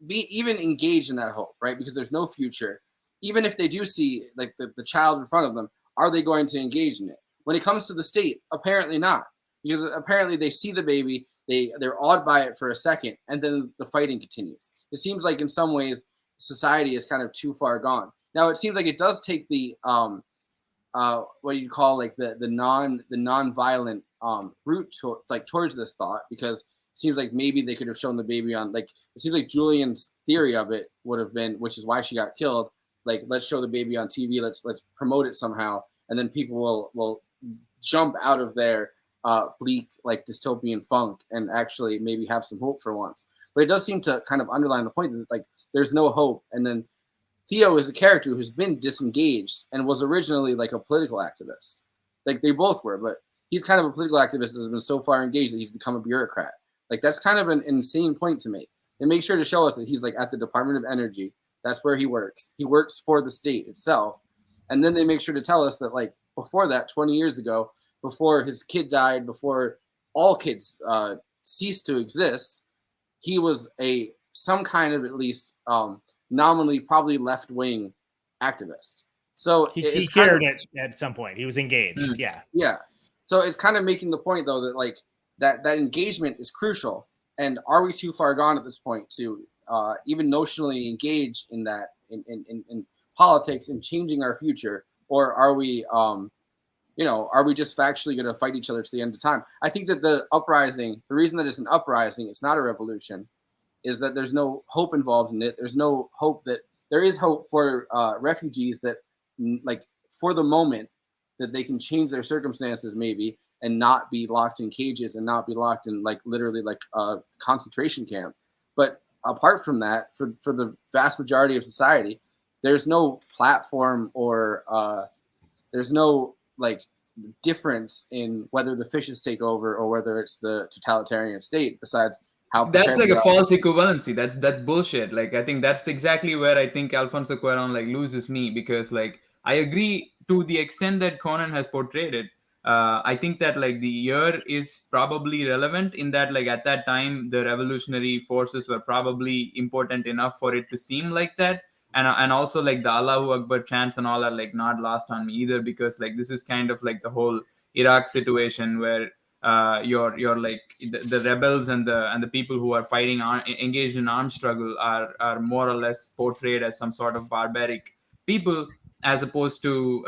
be even engaged in that hope, right? Because there's no future. Even if they do see like the child in front of them, are they going to engage in it? When it comes to the state, apparently not, because apparently they see the baby, they're awed by it for a second, and then the fighting continues. It seems like in some ways society is kind of too far gone. Now it seems like it does take the what you call like the non-violent route to, like, towards this thought, because it seems like maybe they could have shown the baby on, like, it seems like Julian's theory of it would have been, which is why she got killed, like, let's show the baby on TV, let's promote it somehow, and then people will jump out of their bleak, like, dystopian funk and actually maybe have some hope for once. But it does seem to kind of underline the point that, like, there's no hope. And then Theo is a character who's been disengaged and was originally like a political activist. Like they both were, but he's kind of a political activist that has been so far engaged that he's become a bureaucrat. Like that's kind of an insane point to make. They make sure to show us that he's like at the Department of Energy. That's where he works. He works for the state itself. And then they make sure to tell us that, like, before that, 20 years ago, before his kid died, before all kids ceased to exist, he was some kind of, at least nominally, probably left-wing activist. So he cared at some point. He was engaged. Yeah. Yeah. So it's kind of making the point, though, that like that engagement is crucial. And are we too far gone at this point to even notionally engage in that, in politics and changing our future? Or are we, are we just factually going to fight each other to the end of time? I think that the uprising, the reason that it's an uprising, it's not a revolution, is that there's no hope involved in it. There's no hope that there is hope for refugees that, like, for the moment, that they can change their circumstances maybe and not be locked in cages and not be locked in, like, literally like a concentration camp. But apart from that, for the vast majority of society, there's no platform or there's no, like, difference in whether the fishes take over or whether it's the totalitarian state, besides how that's like a false equivalency. That's bullshit. Like, I think that's exactly where I think Alfonso Cuarón like loses me, because like I agree to the extent that Conan has portrayed it. I think that like the year is probably relevant in that, like, at that time the revolutionary forces were probably important enough for it to seem like that. And also like the Allahu Akbar chants and all are like not lost on me either, because like this is kind of like the whole Iraq situation where you're like the rebels and the people who are fighting engaged in armed struggle are more or less portrayed as some sort of barbaric people, as opposed to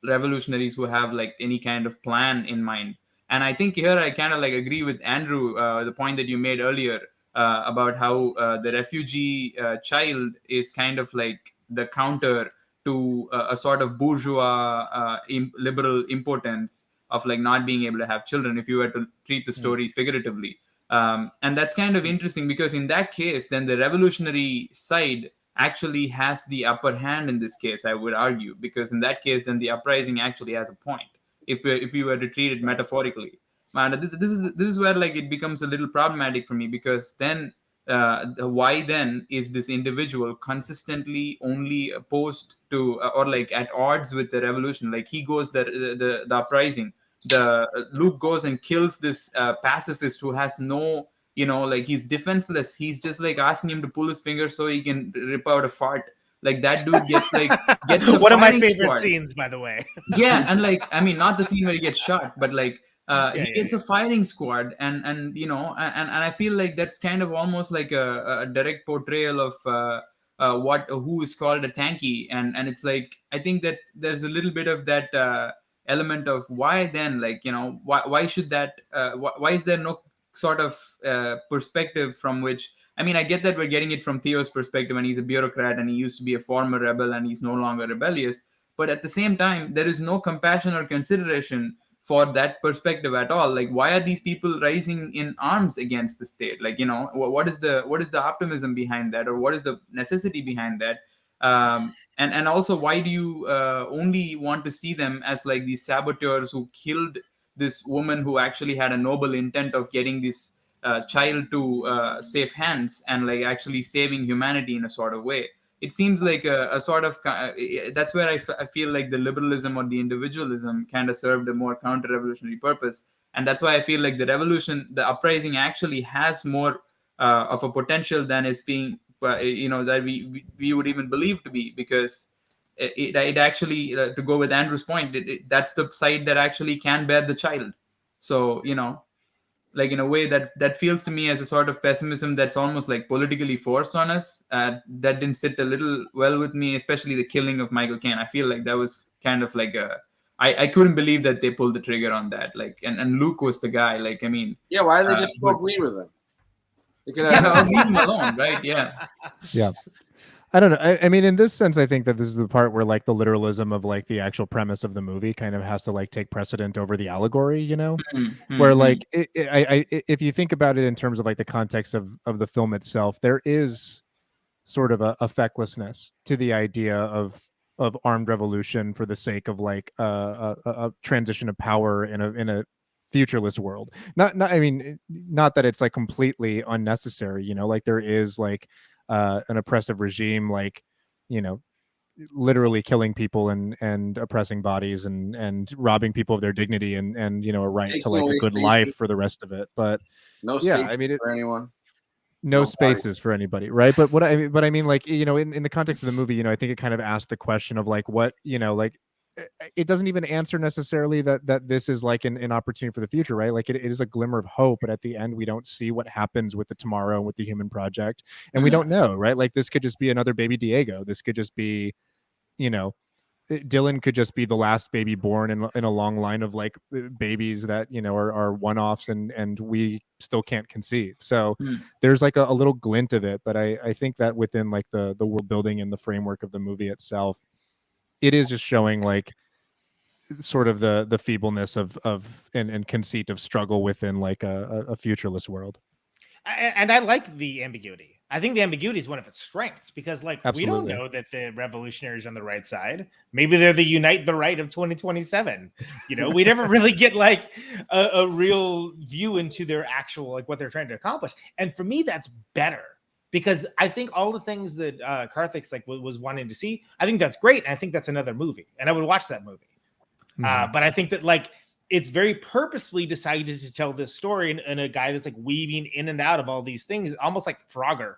revolutionaries who have like any kind of plan in mind. And I think here I kind of like agree with Andrew, the point that you made earlier about how the refugee child is kind of like the counter to a sort of bourgeois liberal impotence of like not being able to have children, if you were to treat the story figuratively. And that's kind of interesting, because in that case, then the revolutionary side actually has the upper hand in this case, I would argue, because in that case, then the uprising actually has a point, if we were to treat it metaphorically. Man, this is where like it becomes a little problematic for me, because then why then is this individual consistently only opposed to or like at odds with the revolution? Like he goes the uprising, Luke goes and kills this pacifist who has no, like he's defenseless. He's just like asking him to pull his finger so he can rip out a fart. Like that dude gets the one of my favorite squad. Scenes, by the way. Yeah, and like I mean, not the scene where he gets shot, but like he gets a firing squad, and I feel like that's kind of almost like a direct portrayal of who is called a tanky, and it's like I think there's a little bit of that element of why then, like, why should that why is there no sort of perspective from which, I mean, I get that we're getting it from Theo's perspective, and he's a bureaucrat and he used to be a former rebel and he's no longer rebellious, but at the same time there is no compassion or consideration for that perspective at all. Like, why are these people rising in arms against the state? Like, what is the optimism behind that, or what is the necessity behind that? And also, why do you only want to see them as like these saboteurs who killed this woman who actually had a noble intent of getting this child to safe hands and like actually saving humanity in a sort of way? It seems like a sort of that's where I feel like the liberalism or the individualism kind of served a more counter-revolutionary purpose, and that's why I feel like the uprising actually has more of a potential than is being that we would even believe to be, because it actually to go with Andrew's point, that's the side that actually can bear the child. So like in a way that feels to me as a sort of pessimism that's almost like politically forced on us. That didn't sit a little well with me, especially the killing of Michael Caine. I feel like that was kind of like I couldn't believe that they pulled the trigger on that. Like, and Luke was the guy. Like, I mean, yeah, why did they just smoke weed with him? Leave him alone, right? Yeah. I don't know. I mean, in this sense, I think that this is the part where like the literalism of like the actual premise of the movie kind of has to like take precedent over the allegory, where like if you think about it in terms of like the context of the film itself, there is sort of a fecklessness to the idea of armed revolution for the sake of like a transition of power in a futureless world. Not I mean, not that it's like completely unnecessary, like there is like an oppressive regime, like literally killing people and oppressing bodies and robbing people of their dignity and a right to like a good life for the rest of it. But no spaces for anyone. No spaces for anybody, right? But what I mean, like, in the context of the movie, I think it kind of asked the question of like what, like it doesn't even answer necessarily that this is like an opportunity for the future, right? Like it is a glimmer of hope, but at the end we don't see what happens with the tomorrow and with the human project, and we don't know, right? Like this could just be another baby Diego. This could just be, Dylan could just be the last baby born in a long line of like babies that are one-offs and we still can't conceive. So there's like a little glint of it, but I think that within like the world building and the framework of the movie itself, it is just showing like sort of the feebleness of and conceit of struggle within like a futureless world. And I like the ambiguity. I think the ambiguity is one of its strengths, because like Absolutely. We don't know that the revolutionaries on the right side, maybe they're the unite the right of 2027. We never really get like a real view into their actual, like what they're trying to accomplish. And for me, that's better, because I think all the things that Karthik's like was wanting to see, I think that's great. And I think that's another movie, and I would watch that movie. But I think that like it's very purposefully decided to tell this story and a guy that's like weaving in and out of all these things, almost like Frogger,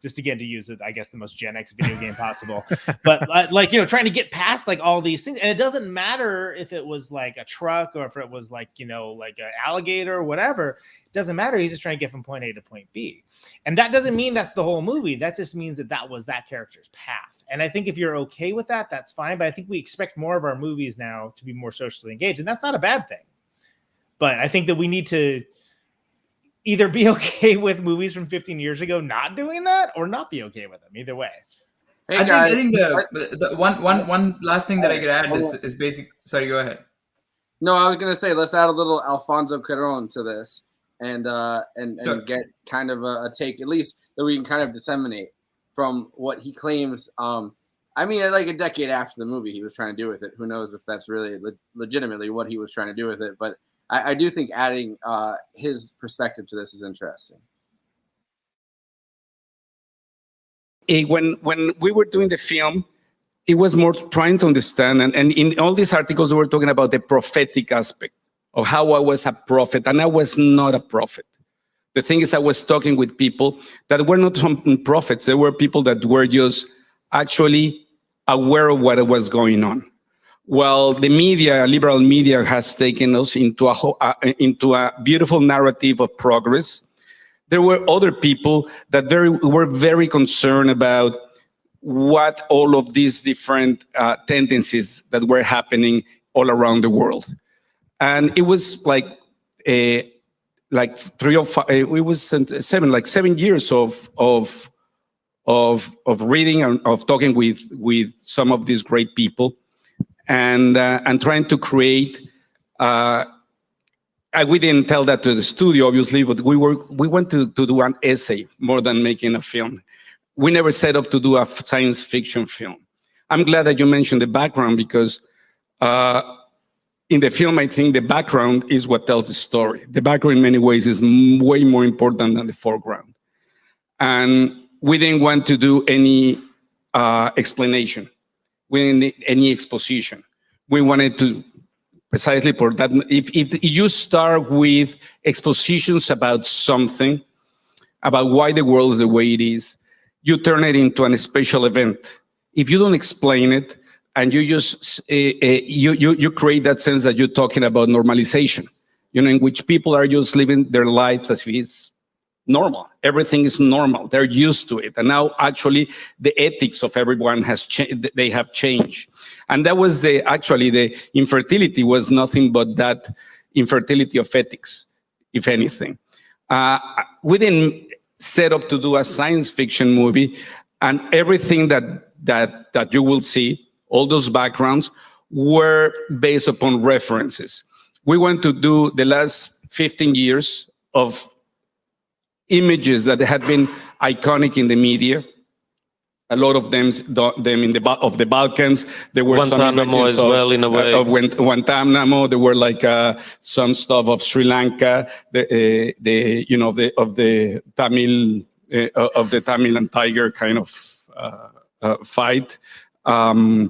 just again to use it, I guess the most Gen X video game possible. But like trying to get past like all these things, and it doesn't matter if it was like a truck or if it was like like an alligator or whatever. It doesn't matter. He's just trying to get from point A to point B, and that doesn't mean that's the whole movie. That just means that was that character's path. And I think if you're okay with that, that's fine. But I think we expect more of our movies now to be more socially engaged, and that's not a bad thing. But I think that we need to either be okay with movies from 15 years ago not doing that, or not be okay with them. Either way. Hey, I think the one last thing that I could add is basic. Sorry, go ahead. No, I was gonna say let's add a little Alfonso Cuarón to this, and Sure. get kind of a take, at least that we can kind of disseminate from what he claims. I mean, like a decade after the movie, he was trying to do with it. Who knows if that's really legitimately what he was trying to do with it? But I do think adding his perspective to this is interesting. When we were doing the film, it was more trying to understand, and in all these articles we were talking about the prophetic aspect of how I was a prophet, and I was not a prophet. The thing is, I was talking with people that were not prophets. They were people that were just actually aware of what was going on. Well, the media, liberal media, has taken us into a beautiful narrative of progress. There were other people that were very concerned about what all of these different tendencies that were happening all around the world, and it was like 3 or 5. It was 7 years of reading and of talking with some of these great people, and trying to create We didn't tell that to the studio, obviously, but we went to do an essay more than making a film. We never set up to do a science fiction film. I'm glad that you mentioned the background because in the film, I think the background is what tells the story. The background, in many ways, is way more important than the foreground. And we didn't want to do any explanation. We didn't need any exposition. We wanted to precisely for that. If you start with expositions about something, about why the world is the way it is, you turn it into a special event. If you don't explain it, and you just you create that sense that you're talking about normalization, in which people are just living their lives as if it's normal. Everything is normal. They're used to it, and now actually the ethics of everyone has changed. They have changed, and that was the infertility was nothing but that infertility of ethics, if anything. We didn't set up to do a science fiction movie, and everything that you will see, all those backgrounds were based upon references. We want to do the last 15 years of images that had been iconic in the media. A lot of them in the Balkans. There were Guantanamo as well, in a way. Of Guantanamo. There were like some stuff of Sri Lanka. The Tamil and Tiger kind of fight. A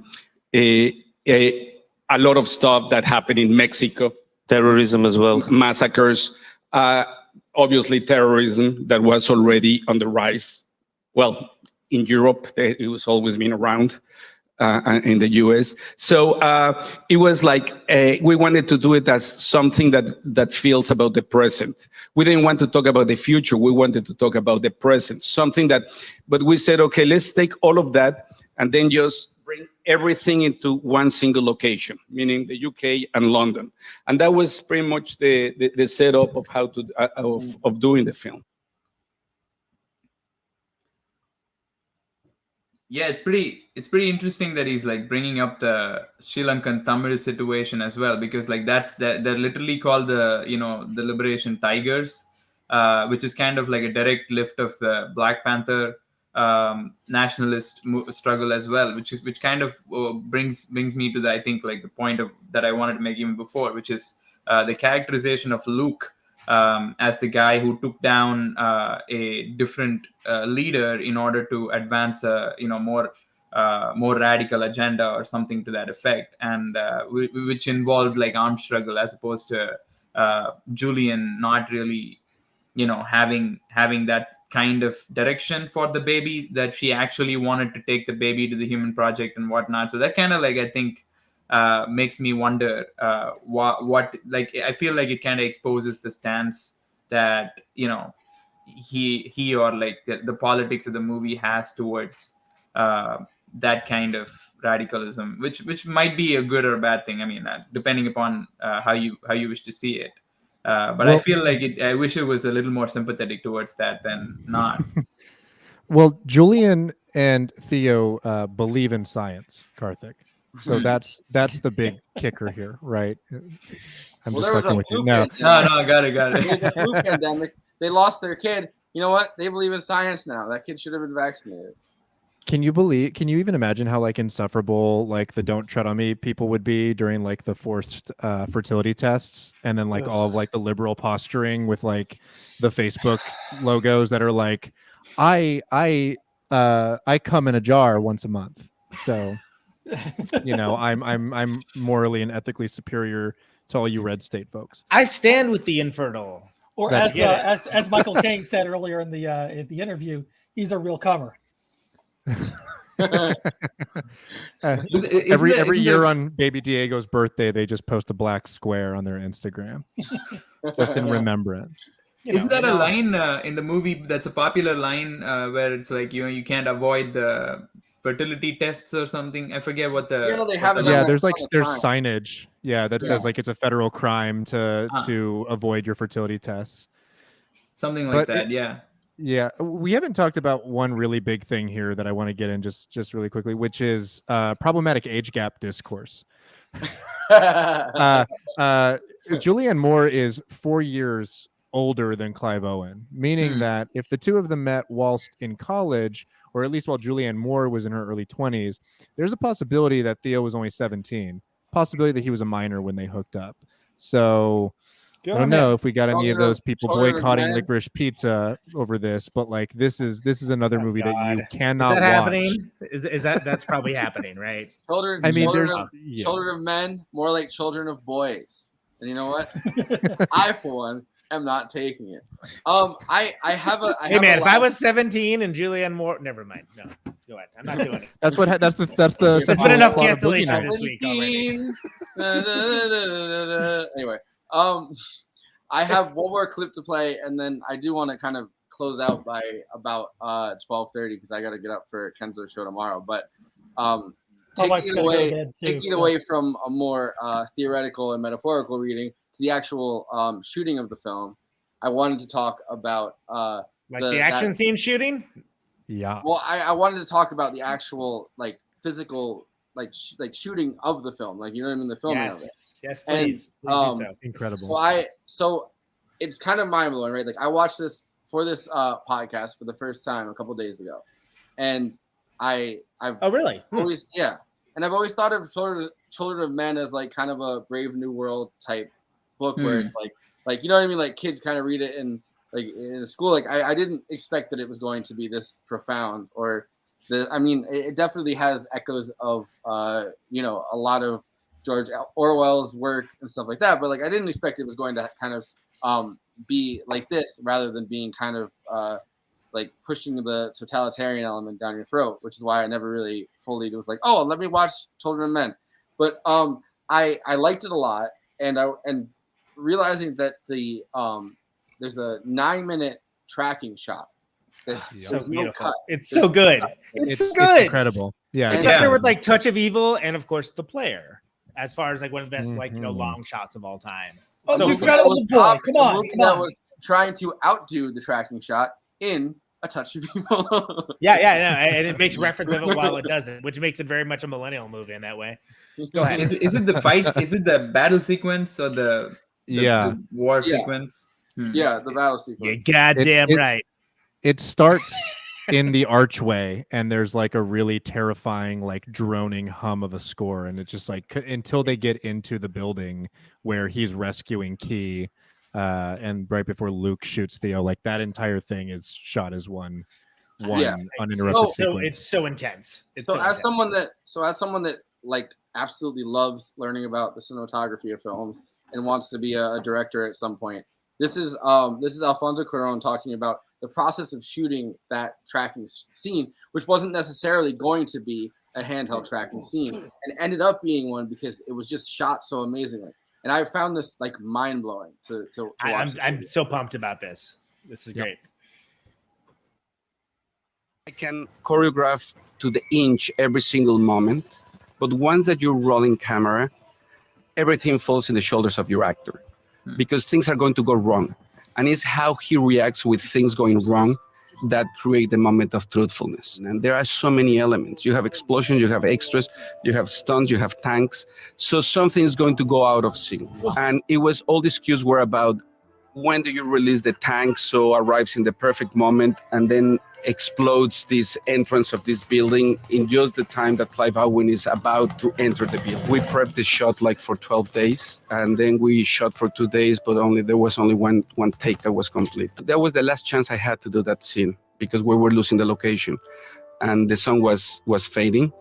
lot of stuff that happened in Mexico. Terrorism as well. Massacres. Obviously, terrorism that was already on the rise. Well, in Europe, it was always been around, in the US. So it was like we wanted to do it as something that feels about the present. We didn't want to talk about the future. We wanted to talk about the present. But we said, okay, let's take all of that and then just bring everything into one single location, meaning the UK and London. And that was pretty much the setup of how to of doing the film. Yeah, it's pretty interesting that he's like bringing up the Sri Lankan Tamil situation as well, because like they're literally called the Liberation Tigers, which is kind of like a direct lift of the Black Panther nationalist struggle as well, which kind of brings me to I think like the point that I wanted to make even before, which is the characterization of Luke as the guy who took down a different leader in order to advance a more radical agenda or something to that effect, and which involved like armed struggle as opposed to Julian not really having that kind of direction for the baby, that she actually wanted to take the baby to the human project and whatnot. So that kind of like I think makes me wonder what like I feel like it kind of exposes the stance that he or like the politics of the movie has towards that kind of radicalism, which might be a good or bad thing. I mean, depending upon how you wish to see it. But I feel like I wish it was a little more sympathetic towards that than not. Well, Julian and Theo believe in science, Karthik. So that's the big kicker here, right? I'm just fucking with you. No, got it. The flu pandemic, they lost their kid. You know what? They believe in science now. That kid should have been vaccinated. Can you even imagine how like insufferable like the "Don't Tread on Me" people would be during like the forced fertility tests, and then like all of like the liberal posturing with like the Facebook logos that are like, I come in a jar once a month, so I'm morally and ethically superior to all you red state folks. I stand with the infertile. Or as Michael Caine said earlier in the interview, he's a real comer. Every year on baby Diego's birthday, they just post a black square on their Instagram, just in remembrance. Isn't that a line in the movie that's a popular line where it's like you can't avoid the fertility tests or something? I forget what the there's signage that says like it's a federal crime to avoid your fertility tests, something like that. Yeah, we haven't talked about one really big thing here that I want to get in just really quickly, which is problematic age gap discourse. Julianne Moore is 4 years older than Clive Owen, meaning that if the two of them met whilst in college, or at least while Julianne Moore was in her early 20s, there's a possibility that Theo was only 17, possibility that he was a minor when they hooked up. So I don't know if we got any of those people boycotting Licorice Pizza over this, but like this is another movie that you cannot Is that watch. happening? Is that's probably happening, right? I mean, children of men, more like children of boys. And you know what? I, for one, am not taking it. I have a. Hey man, if I was 17 and Julianne Moore, never mind. No, go ahead. I'm not doing it. That's the. There's been enough cancellation this week already. Anyway, I have one more clip to play, and then I do want to kind of close out by about 12:30 because I got to get up for Kenzo's show tomorrow. But taking it away from a more theoretical and metaphorical reading to the actual shooting of the film, I wanted to talk about the action scene shooting. Yeah. Well, I wanted to talk about the actual like physical like shooting of the film, like you know what I mean, the filming of it. Yes, please. Please do so. Incredible. So it's kind of mind blowing, right? Like I watched this for this podcast for the first time a couple days ago, and I've really always and I've always thought of Children of Men as like kind of a Brave New World type book where it's like you know what I mean, like kids kind of read it in like in school. Like I didn't expect that it was going to be this profound or it definitely has echoes of you know, a lot of George Orwell's work and stuff like that, but like I didn't expect it was going to kind of be like this rather than being kind of like pushing the totalitarian element down your throat, which is why I never really fully was like, oh, let me watch Children of Men. But I liked it a lot, and realizing that the there's a 9-minute tracking shot. It's so beautiful. It's so good. It's so good. It's incredible. Yeah. It's up there with like Touch of Evil and of course The Player, as far as like one of the best like, you know, long shots of all time. Oh, so we forgot about the boy. Come on. That was trying to outdo the tracking shot in A Touch of Evil. yeah, and it makes reference of it while it doesn't, which makes it very much a millennial movie in that way. Go ahead. Is it the fight? Is it the battle sequence or the war sequence? Yeah, the battle sequence. You're goddamn right. It starts in the archway, and there's like a really terrifying, like droning hum of a score, and it's just like until they get into the building where he's rescuing Key, and right before Luke shoots Theo, like that entire thing is shot as one uninterrupted sequence. It's so intense. As someone that like absolutely loves learning about the cinematography of films and wants to be a director at some point, this is Alfonso Cuarón talking about the process of shooting that tracking scene, which wasn't necessarily going to be a handheld tracking scene, and ended up being one because it was just shot so amazingly. And I found this like mind blowing to watch. I'm so pumped about this. This is great. I can choreograph to the inch every single moment, but once that you're rolling camera, everything falls in the shoulders of your actor because things are going to go wrong. And it's how he reacts with things going wrong that create the moment of truthfulness. And there are so many elements. You have explosions, you have extras, you have stunts, you have tanks. So something is going to go out of sync. And it was all these cues were about when do you release the tank so arrives in the perfect moment and then explodes this entrance of this building in just the time that Clive Owen is about to enter the building. We prepped the shot like for 12 days and then we shot for 2 days, but there was only one take that was complete. That was the last chance I had to do that scene because we were losing the location and the sun was fading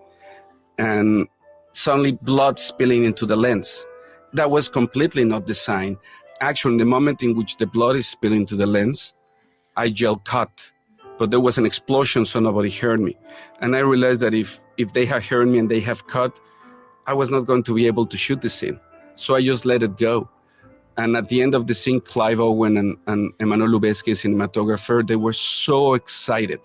and suddenly blood spilling into the lens. That was completely not designed. Actually, in the moment in which the blood is spilling into the lens, I yelled cut. But there was an explosion, so nobody heard me. And I realized that if they had heard me and they have cut, I was not going to be able to shoot the scene. So I just let it go. And at the end of the scene, Clive Owen and Emmanuel Lubezki, cinematographer, they were so excited.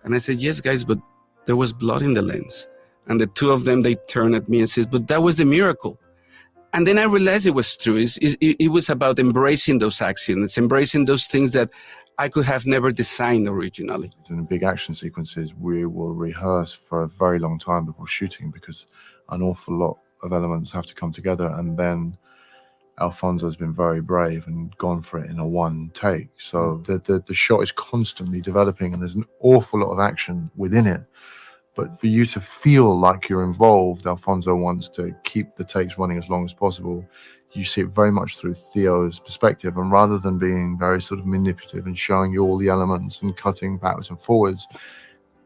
And I said, yes, guys, but there was blood in the lens. And the two of them, they turned at me and said, but that was the miracle. And then I realized it was true. It was about embracing those accidents, embracing those things that I could have never designed originally. In the big action sequences, we will rehearse for a very long time before shooting because an awful lot of elements have to come together, and then Alfonso's been very brave and gone for it in a one take. So the shot is constantly developing, and there's an awful lot of action within it. But for you to feel like you're involved, Alfonso wants to keep the takes running as long as possible. You see it very much through Theo's perspective, and rather than being very sort of manipulative and showing you all the elements and cutting backwards and forwards,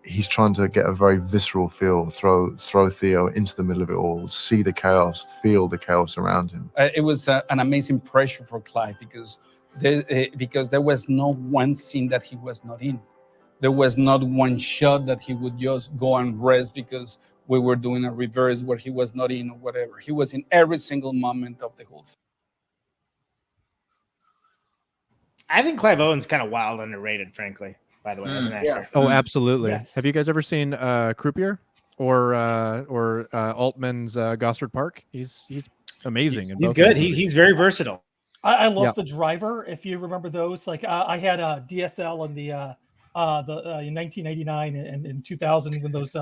he's trying to get a very visceral feel, throw Theo into the middle of it all, see the chaos, feel the chaos around him. It was an amazing pressure for Clive because there was no one scene that he was not in. There was not one shot that he would just go and rest because we were doing a reverse where he was not in or whatever. He was in every single moment of the whole thing. I think Clive Owen's kind of wild underrated, frankly, by the way, as an actor. Oh, absolutely. Yes. Have you guys ever seen Croupier or Altman's Gosford Park? He's amazing. He's good. He's very versatile. I love The Driver. If you remember those, like I had a DSL in the in 1989 and in 2000 when those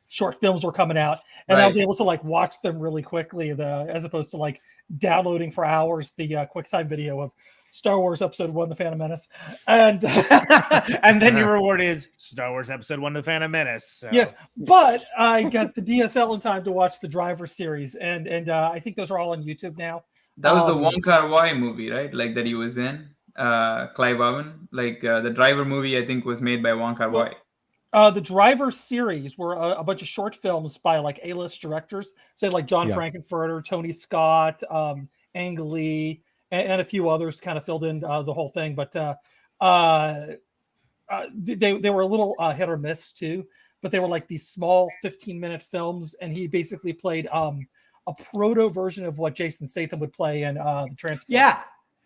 short films were coming out, and I was able to like watch them really quickly, as opposed to like downloading for hours the QuickTime video of Star Wars Episode 1: The Phantom Menace, and and then your reward is Star Wars Episode 1: The Phantom Menace. So. Yeah, but I got the DSL in time to watch the Driver series, and I think those are all on YouTube now. That was the Wong Kar-wai movie, right? Like that he was in, Clive Owen. Like the Driver movie, I think, was made by Wong Kar-wai. The Driver series were a bunch of short films by like A-list directors, say like John Frankenfurter, Tony Scott, Ang Lee, and a few others kind of filled in the whole thing. But they were a little hit or miss too. But they were like these small 15-minute films, and he basically played a proto version of what Jason Statham would play in the Transport. Yeah,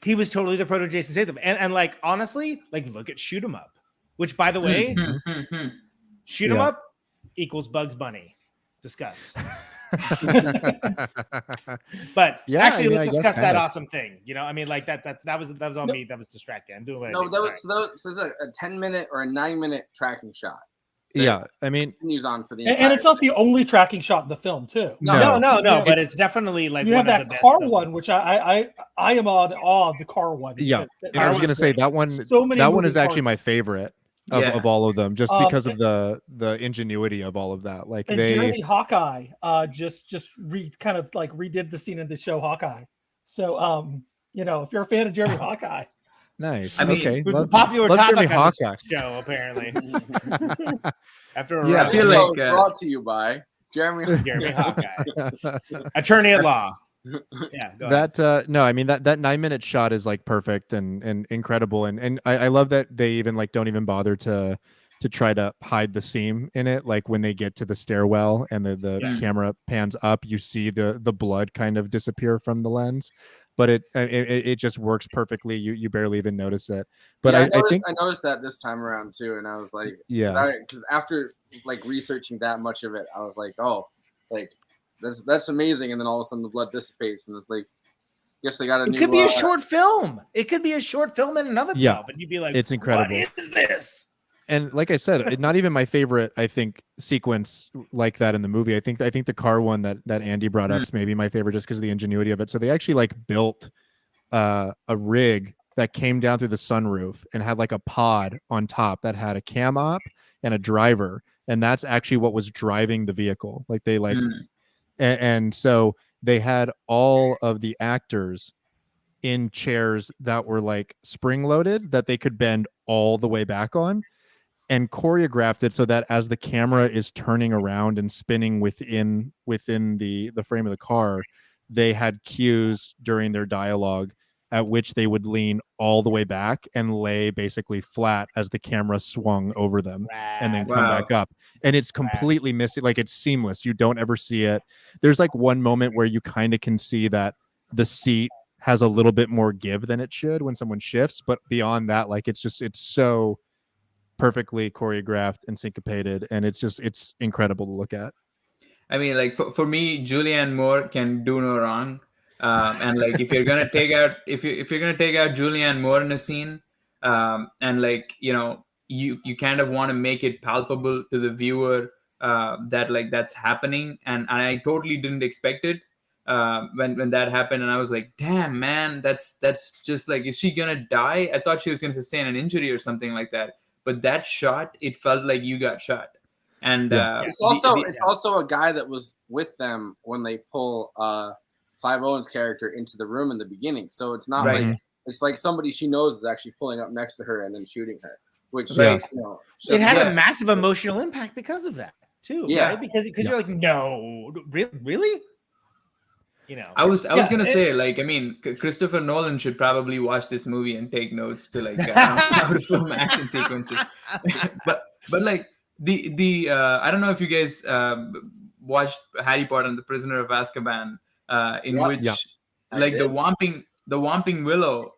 he was totally the proto Jason Statham, and like honestly, like look at Shoot 'Em Up, which by the way, Shoot 'Em Up equals Bugs Bunny. Discuss. But actually, let's discuss that awesome thing. You know, I mean, like that was all me. That was distracting. I'm doing what I do. That was a 10-minute or a 9-minute tracking shot. Yeah, I mean, continues on for the and it's not the only tracking shot in the film, too. No, but it's definitely like you one have of that the car best one, which I am on awe of the car one. Yeah, I was gonna say that one. That one is actually my favorite of all of them, just because of the ingenuity of all of that. Like Jeremy Hawkeye just kind of like redid the scene in the show Hawkeye. So you know, if you're a fan of Jeremy Hawkeye. Nice. I mean, okay. it was a popular topic on this show, apparently. After I feel like brought to you by Jeremy Hawkeye, attorney at law. Yeah, go ahead. No, I mean that 9-minute shot is like perfect and incredible, and I love that they even like don't even bother to try to hide the seam in it. Like when they get to the stairwell and the camera pans up, you see the blood kind of disappear from the lens. But it just works perfectly. You barely even notice it. But I think I noticed that this time around too, and I was like, because after like researching that much of it, I was like, oh, like that's amazing. And then all of a sudden the blood dissipates, and it's like, guess they got a new. It could be a short film. It could be a short film in and of itself, and you'd be like, it's incredible. What is this? And like I said, not even my favorite, I think, sequence like that in the movie. I think the car one that Andy brought up is maybe my favorite just because of the ingenuity of it. So they actually like built a rig that came down through the sunroof and had like a pod on top that had a cam op and a driver. And that's actually what was driving the vehicle. Like they like, and so they had all of the actors in chairs that were like spring loaded that they could bend all the way back on, and choreographed it so that as the camera is turning around and spinning within the frame of the car, they had cues during their dialogue at which they would lean all the way back and lay basically flat as the camera swung over them and then come back up. And it's completely missing. Like it's seamless. You don't ever see it. There's like one moment where you kind of can see that the seat has a little bit more give than it should when someone shifts. But beyond that, like it's so perfectly choreographed and syncopated, and it's incredible to look at. I mean, like for me, Julianne Moore can do no wrong. And like if you're gonna take out if you're gonna take out Julianne Moore in a scene, and like you kind of want to make it palpable to the viewer that like that's happening, and I totally didn't expect it. when that happened, and I was like, damn, man, that's just like, is she gonna die? I thought she was gonna sustain an injury or something like that. But that shot, it felt like you got shot. And it's also a guy that was with them when they pull Clive Owen's character into the room in the beginning. So it's not like it's like somebody she knows is actually pulling up next to her and then shooting her. Which you know, it has a massive emotional impact because of that too. Yeah, right? Because you're like, no, really. You know, I was gonna say, like, I mean, Christopher Nolan should probably watch this movie and take notes to like how to film action sequences. but like the I don't know if you guys watched Harry Potter and the Prisoner of Azkaban, in which like the Whomping Willow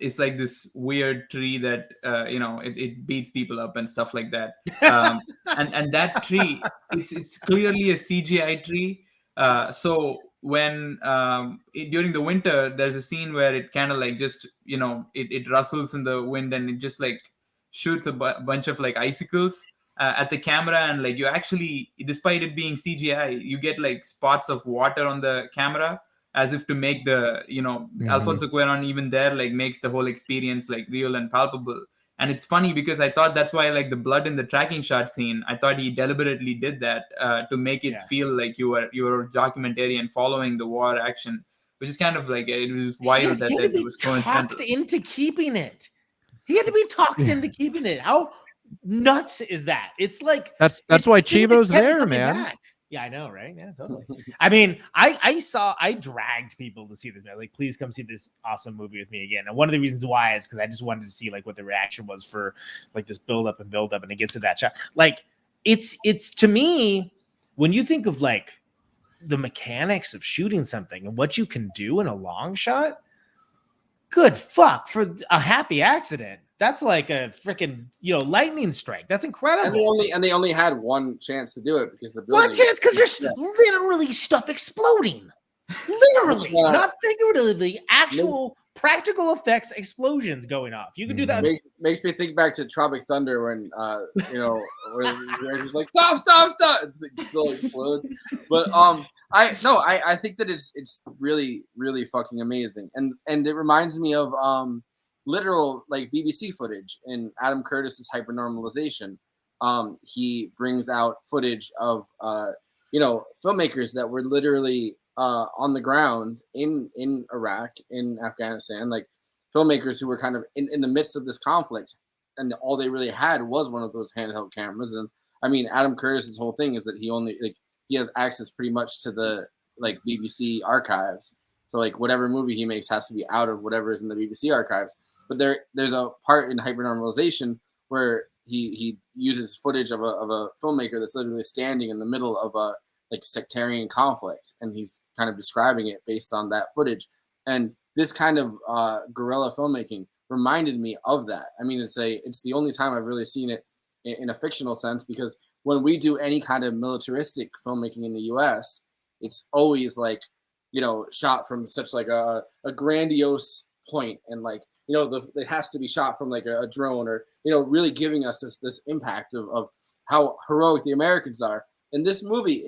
is like this weird tree that you know, it beats people up and stuff like that. And that tree, it's clearly a CGI tree. So when during the winter, there's a scene where it kind of like just, you know, it rustles in the wind and it just like shoots a bunch of like icicles at the camera, and like you actually, despite it being CGI, you get like spots of water on the camera as if to make the, you know, Alfonso Cuarón even there like makes the whole experience like real and palpable. And it's funny because I thought that's why, like, the blood in the tracking shot scene, I thought he deliberately did that to make it feel like you were a documentarian following the war action, which is kind of like, it was wild that it was coincidental. Talked into keeping it. He had to be talked into keeping it. How nuts is that? It's like that's why Chivo's there, man. Back. Yeah, I know, right? Yeah, totally. I mean, I dragged people to see this, man. Like, please come see this awesome movie with me again. And one of the reasons why is because I just wanted to see like what the reaction was for like this build up, and it gets to that shot. Like, it's to me, when you think of like the mechanics of shooting something and what you can do in a long shot, good fuck, for a happy accident. That's like a freaking, you know, lightning strike. That's incredible. And they only had one chance to do it because the building. One chance, because there's literally stuff exploding. Literally, not figuratively. Actual practical effects explosions going off. You can do that. Makes me think back to Tropic Thunder when you know, where he's like, stop, it still explodes. But I think that it's really, really fucking amazing, and it reminds me of literal like BBC footage in Adam Curtis's Hypernormalization. He brings out footage of you know, filmmakers that were literally on the ground in Iraq, in Afghanistan, like filmmakers who were kind of in the midst of this conflict, and all they really had was one of those handheld cameras. And I mean, Adam Curtis's whole thing is that he has access pretty much to the like BBC archives. So like whatever movie he makes has to be out of whatever is in the BBC archives. But there's a part in Hypernormalization where he uses footage of a filmmaker that's literally standing in the middle of a like sectarian conflict, and he's kind of describing it based on that footage. And this kind of guerrilla filmmaking reminded me of that. I mean, it's the only time I've really seen it in a fictional sense, because when we do any kind of militaristic filmmaking in the U.S., it's always like, you know, shot from such like a grandiose point, and like, you know, it has to be shot from like a drone, or, you know, really giving us this impact of how heroic the Americans are. In this movie,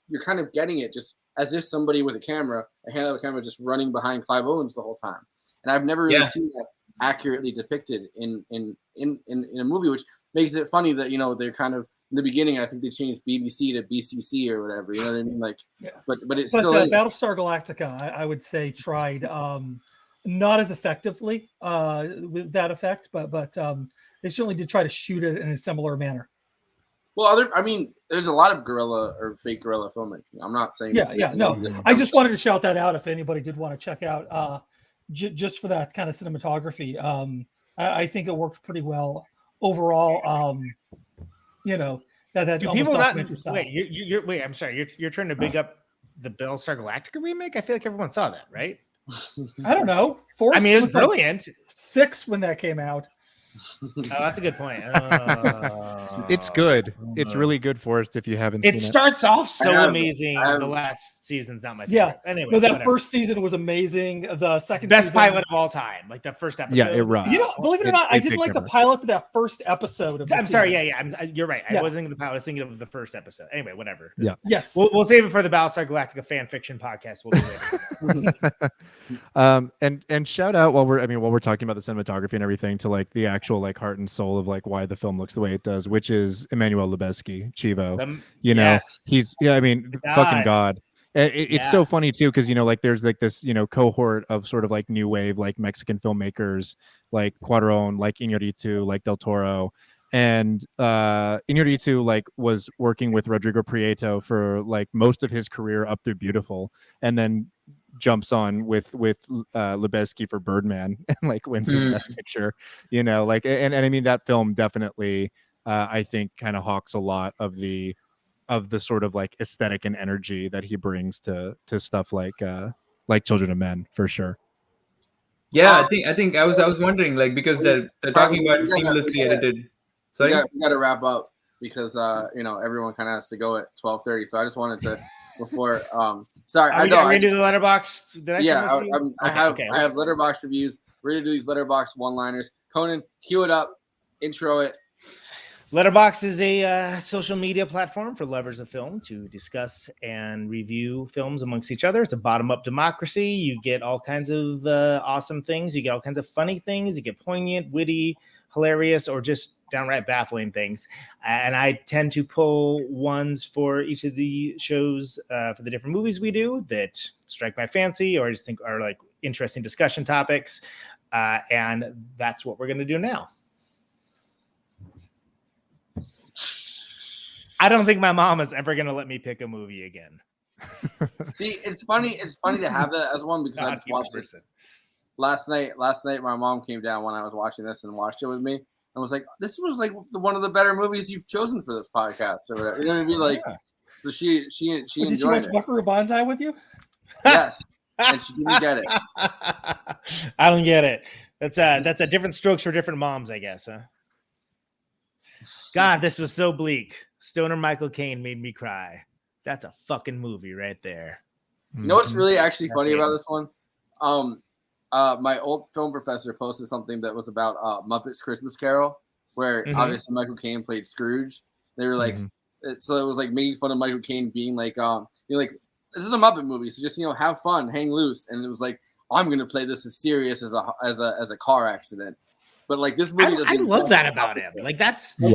you're kind of getting it just as if somebody with a handheld camera, just running behind Clive Owens the whole time. And I've never really seen that accurately depicted in a movie, which makes it funny that, you know, they're kind of, in the beginning, I think they changed BBC to BCC or whatever. You know what I mean? Like, but it's still Battlestar Galactica, I would say, tried not as effectively with that effect, but they certainly did try to shoot it in a similar manner. Well, I mean, there's a lot of guerrilla or fake guerrilla filmmaking. I'm not saying. No. I just wanted to shout that out if anybody did want to check out, just for that kind of cinematography. I think it worked pretty well overall. You know, that do people not wait? I'm sorry. You're trying to big up the Battlestar Galactica remake? I feel like everyone saw that, right? I don't know. Forrest, I mean, it was brilliant. Like 6 when that came out. Oh, that's a good point. It's good. It's really good, Forrest, if you haven't seen It it. starts off so I have- amazing. I have- The last season's not my Yeah. favorite. Anyway, No, that whatever. first season was amazing. The second Best season, pilot of all time. Like the first episode. Yeah, it rocks. You know, believe it or not, I didn't like the pilot of that first episode of the I'm sorry. season. Yeah. You're right. I Yeah. wasn't thinking of the pilot. I was thinking of the first episode. Anyway, whatever. Yeah. Yes. We'll save it for the Battlestar Galactica fan fiction podcast. We'll do it. And shout out while we're talking about the cinematography and everything to like the actual like heart and soul of like why the film looks the way it does, which is Emmanuel Lubezki, Chivo. You know, yes. he's fucking God. It's so funny too because you know like there's like this cohort of sort of like new wave like Mexican filmmakers like Cuarón, like Iñárritu, like Del Toro, and Iñárritu like was working with Rodrigo Prieto for like most of his career up through Beautiful, and then jumps on with Lubezki for Birdman and like wins his best picture, you know, like and I mean that film definitely I think kind of hawks a lot of the sort of like aesthetic and energy that he brings to stuff like Children of Men for sure. Yeah, I think I was wondering like because they're talking about seamlessly edited. Sorry, we got to wrap up because everyone kind of has to go at 12:30. So I just wanted to before sorry, Are we gonna do the letterbox? Did I send this to you? I have letterbox reviews. We're gonna do these letterbox one-liners. Conan, cue it up, intro it. Letterboxd is a social media platform for lovers of film to discuss and review films amongst each other. It's a bottom-up democracy. You get all kinds of awesome things. You get all kinds of funny things. You get poignant, witty, hilarious, or just downright baffling things. And I tend to pull ones for each of the shows for the different movies we do that strike my fancy or I just think are like interesting discussion topics. And that's what we're going to do now. I don't think my mom is ever going to let me pick a movie again. See, it's funny to have that as one because I just watched this last night. Last night, my mom came down when I was watching this and watched it with me, and was like, "This was like one of the better movies you've chosen for this podcast." Or whatever. You know what I mean? Like, so she Did she enjoyed watch it. Buckaroo Banzai with you? Yes, and she didn't get it. I don't get it. That's a different strokes for different moms, I guess, huh? God, this was so bleak. Stoner Michael Caine made me cry. That's a fucking movie right there. You know what's really actually funny about this one? My old film professor posted something that was about Muppets Christmas Carol, where obviously Michael Caine played Scrooge. They were like, so it was like making fun of Michael Caine being like, like this is a Muppet movie, so just have fun, hang loose. And it was like, I'm gonna play this as serious as a car accident. But like this movie, I love that about him. Like that's me,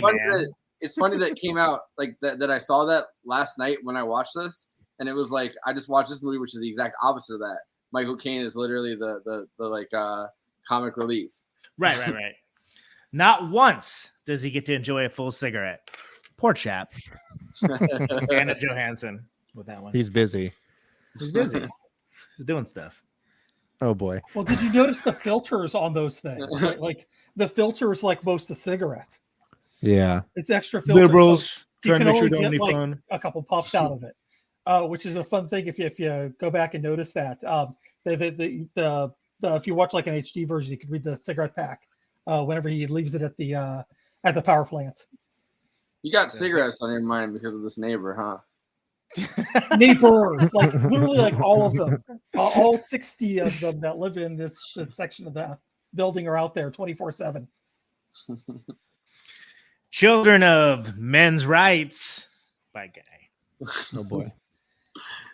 man. It's funny that it came out like that. I saw that last night when I watched this, and it was like I just watched this movie, which is the exact opposite of that. Michael Caine is literally the like comic relief. Right. Not once does he get to enjoy a full cigarette. Poor chap. Anna Johansson with that one. He's busy. He's busy. He's doing stuff. Oh boy. Well, did you notice the filters on those things? Like the filter is like most of the cigarette. Yeah. It's extra filter. Liberals so you trying can to make sure only you don't get have any like fun. a couple puffs out of it, which is a fun thing if you go back and notice that. If you watch like an HD version, you can read the cigarette pack whenever he leaves it at the power plant. You got cigarettes on your mind because of this neighbor, huh? Neighbors, like literally like all of them, all 60 of them that live in this section of the building are out there 24/7. Children of Men's Rights by Guy. Oh boy.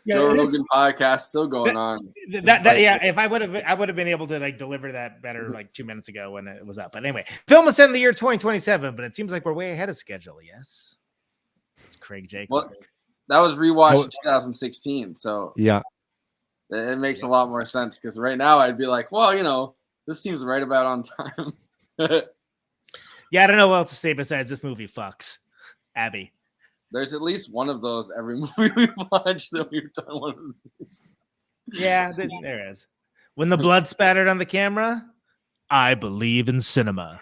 Yeah, Joe Rogan podcast still going on. If I would have been able to like deliver that better like 2 minutes ago when it was up. But anyway, film is set in the year 2027, but it seems like we're way ahead of schedule. Yes, it's Craig J. Well, that was rewatched in 2016, so yeah, it makes a lot more sense because right now I'd be like, well, this seems right about on time. Yeah, I don't know what else to say besides this movie fucks. Abby. There's at least one of those every movie we've watched that we've done one of these. Yeah, there is. When the blood spattered on the camera, I believe in cinema.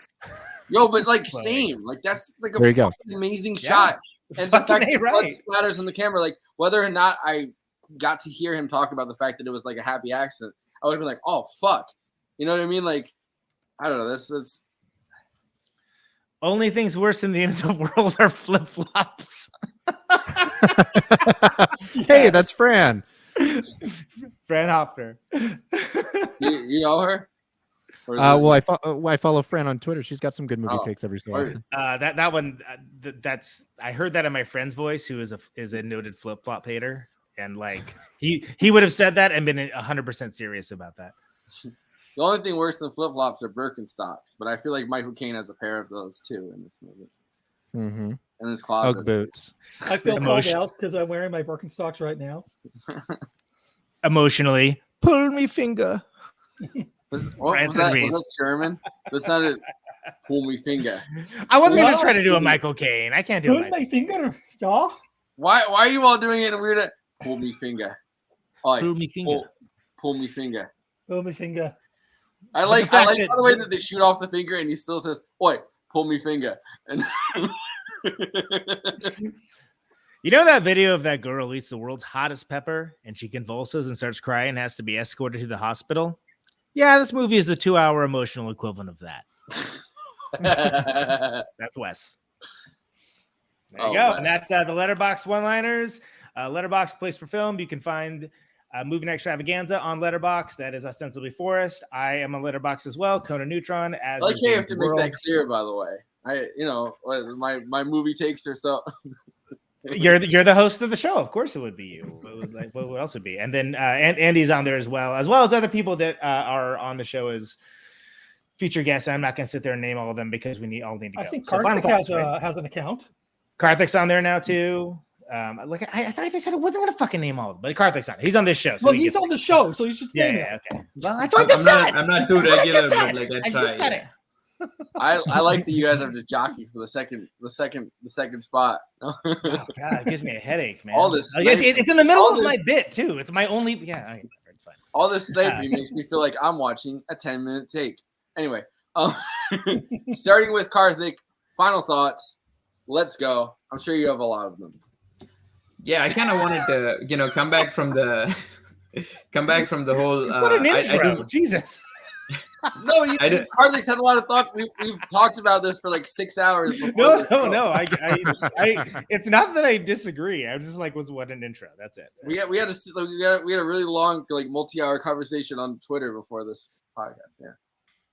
Yo, but like same. Like that's like a There you go. amazing shot. And the fact that blood splatters on the camera, like whether or not I got to hear him talk about the fact that it was like a happy accident, I would have been like, oh fuck. You know what I mean? Like I don't know. This Only things worse than the end of the world are flip flops. Hey, that's Fran. Fran Hoffner. you know her? Well, I follow Fran on Twitter. She's got some good movie takes every so often. That one, that's I heard that in my friend's voice, who is a noted flip flop hater, and like he would have said that and been 100% serious about that. The only thing worse than flip flops are Birkenstocks, but I feel like Michael Caine has a pair of those too in this movie. Mm-hmm. In his closet. Ugg boots. I feel called out because I'm wearing my Birkenstocks right now. Emotionally, pull me finger. Was that German? That's not a pull me finger. I wasn't going to try to do a Michael Caine. I can't do pull my finger, yeah. Why are you all doing it in weird? Pull me finger. Like, pull me finger. Pull me finger. Pull me finger. I like by the way that they shoot off the finger and he still says, "Oi, pull me finger." And you know that video of that girl who eats the world's hottest pepper and she convulses and starts crying and has to be escorted to the hospital? Yeah, this movie is the 2-hour emotional equivalent of that. That's Wes. There you go. Man. And that's the Letterboxd one-liners. Letterboxd place for film. You can find Movie Night Extravaganza on Letterboxd. That is ostensibly Forrest. I am on Letterboxd as well. Conan Neutron. As I like you have to make that clear, by the way. My movie takes are so. You're the host of the show. Of course, it would be you. What else would be? And then Andy's on there as well as other people that are on the show as featured guests. I'm not going to sit there and name all of them because we all need to go. I think Karthik has an account. Karthik's on there now too. I thought they said it wasn't going to fucking name all of them, but Karthik's on. He's on this show. So well, he's on the show, so you should name it. Okay. Well, that's what I just said. I'm not too regular, but like I just said it. I like that you guys have to jockey for the second spot. Oh God, it gives me a headache, man. All this it's in the middle of my bit too. It's my only it's fine. All this sniping makes me feel like I'm watching a 10-minute take. Anyway, starting with Karthik, final thoughts. Let's go. I'm sure you have a lot of them. Yeah, I kind of wanted to, come back from the whole. What an intro, Jesus. No, Karthik's had a lot of thoughts. We've talked about this for like 6 hours. No. I it's not that I disagree. I was just like, what an intro. That's it. We had a really long, like multi-hour conversation on Twitter before this podcast. Yeah.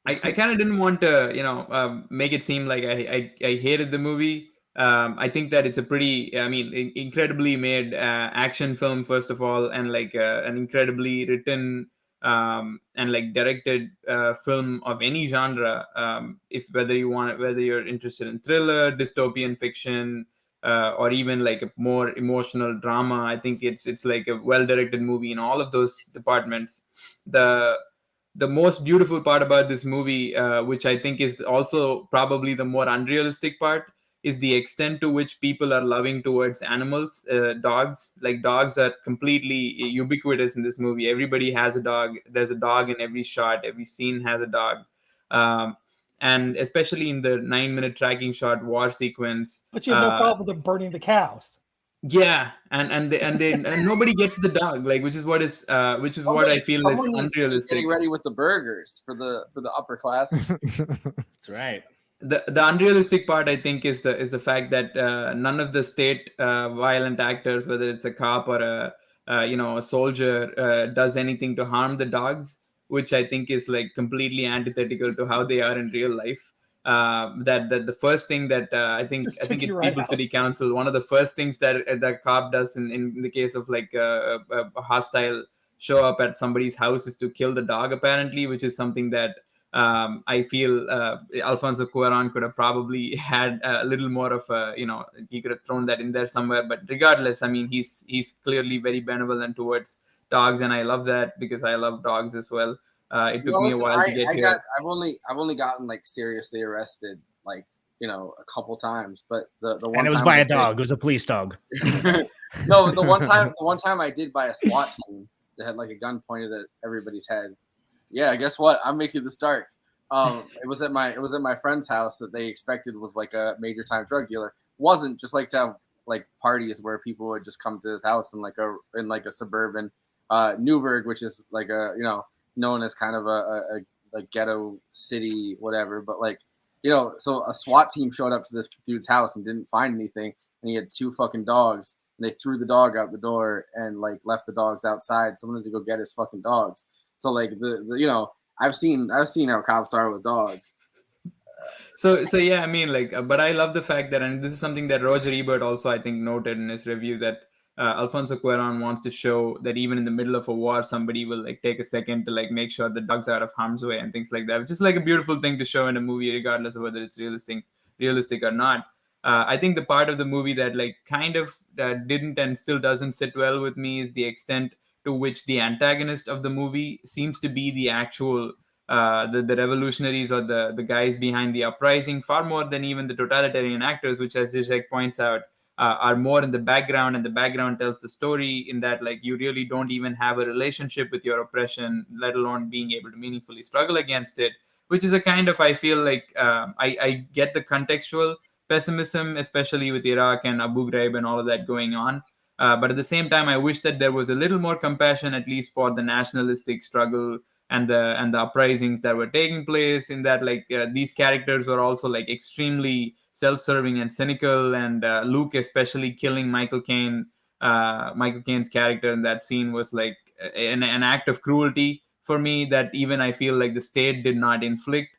I kind of didn't want to, make it seem like I hated the movie. I think that it's a pretty, incredibly made action film, first of all, and like an incredibly written and like directed film of any genre. Whether you're interested in thriller, dystopian fiction, or even like a more emotional drama, I think it's like a well-directed movie in all of those departments. The most beautiful part about this movie, which I think is also probably the more unrealistic part, is the extent to which people are loving towards animals, dogs. Like dogs are completely ubiquitous in this movie. Everybody has a dog. There's a dog in every shot. Every scene has a dog. And especially in the 9-minute tracking shot war sequence. But you have no problem with them burning the cows. Yeah, and nobody gets the dog, like which is what I feel is unrealistic. Getting ready with the burgers for the upper class. That's right. The unrealistic part, I think, is the fact that none of the state violent actors, whether it's a cop or a soldier, does anything to harm the dogs, which I think is like completely antithetical to how they are in real life. That the first thing that I think it's People City Council. One of the first things that cop does in the case of like a hostile show up at somebody's house is to kill the dog, apparently, which is something that I feel Alfonso Cuarón could have probably had a little more of he could have thrown that in there somewhere. But regardless, I mean, he's clearly very benevolent towards dogs, and I love that because I love dogs as well. It took me a while to get here. I've only gotten like seriously arrested like a couple times, but the one and it was by a dog. It was a police dog. No, the one time I did by a SWAT team that had like a gun pointed at everybody's head. Yeah, guess what? I'm making this dark. It was at my friend's house that they expected was like a major time drug dealer. Wasn't, just like to have like parties where people would just come to his house in like a suburban Newburgh, which is like a known as kind of a like ghetto city, whatever. But like, you know, so a SWAT team showed up to this dude's house and didn't find anything, and he had 2 fucking dogs, and they threw the dog out the door and like left the dogs outside. Someone had to go get his fucking dogs. So like the you know, I've seen how cops are with dogs. So yeah, I mean, like, but I love the fact that, and this is something that Roger Ebert also, I think, noted in his review, that Alfonso Cuarón wants to show that even in the middle of a war, somebody will like take a second to like make sure the dog's out of harm's way and things like that, which is like a beautiful thing to show in a movie, regardless of whether it's realistic or not. I think the part of the movie that like kind of didn't and still doesn't sit well with me is the extent to which the antagonist of the movie seems to be the actual the revolutionaries or the guys behind the uprising, far more than even the totalitarian actors, which, as Zizek points out, are more in the background, and the background tells the story in that like you really don't even have a relationship with your oppression, let alone being able to meaningfully struggle against it, which is a kind of, I feel like I get the contextual pessimism, especially with Iraq and Abu Ghraib and all of that going on. But at the same time, I wish that there was a little more compassion, at least for the nationalistic struggle and the uprisings that were taking place, in that like these characters were also like extremely self-serving and cynical, and Luke especially killing Michael Caine's character in that scene was like an act of cruelty for me that even I feel like the state did not inflict,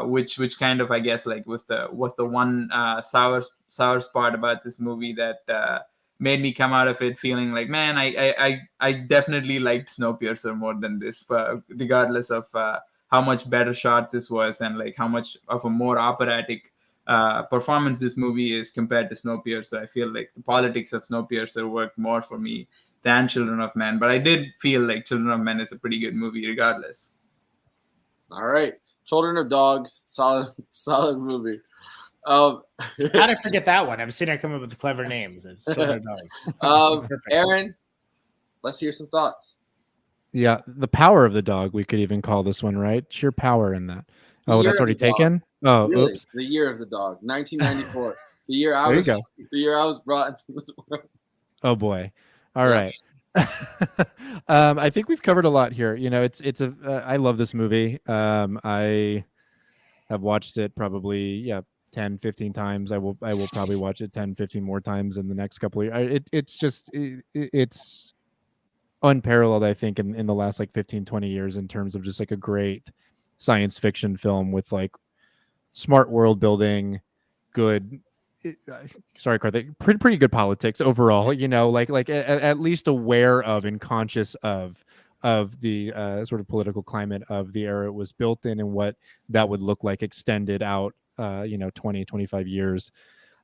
which kind of, I guess, like was the one sour spot about this movie that made me come out of it feeling like, man, I definitely liked Snowpiercer more than this, regardless of how much better shot this was and like how much of a more operatic performance this movie is compared to Snowpiercer. I feel like the politics of Snowpiercer worked more for me than Children of Men, but I did feel like Children of Men is a pretty good movie regardless. All right, Children of Dogs, solid movie. How did I forget that one? I've seen her come up with clever names. Aaron, let's hear some thoughts. Yeah, the power of the dog, we could even call this one, right? Sheer power in that. Oh, that's already taken? Oh, really? Oops. The Year of the Dog, 1994. The year I was brought into this world. Oh boy. All right. I think we've covered a lot here. You know, it's I love this movie. I have watched it probably 10, 15 times. I will probably watch it 10, 15 more times in the next couple of years. It's unparalleled, I think, in the last like 15, 20 years in terms of just like a great science fiction film with like smart world building, good sorry, Karthik, pretty good politics overall, you know, like at least aware of and conscious of the sort of political climate of the era it was built in and what that would look like extended out 20, 25 years.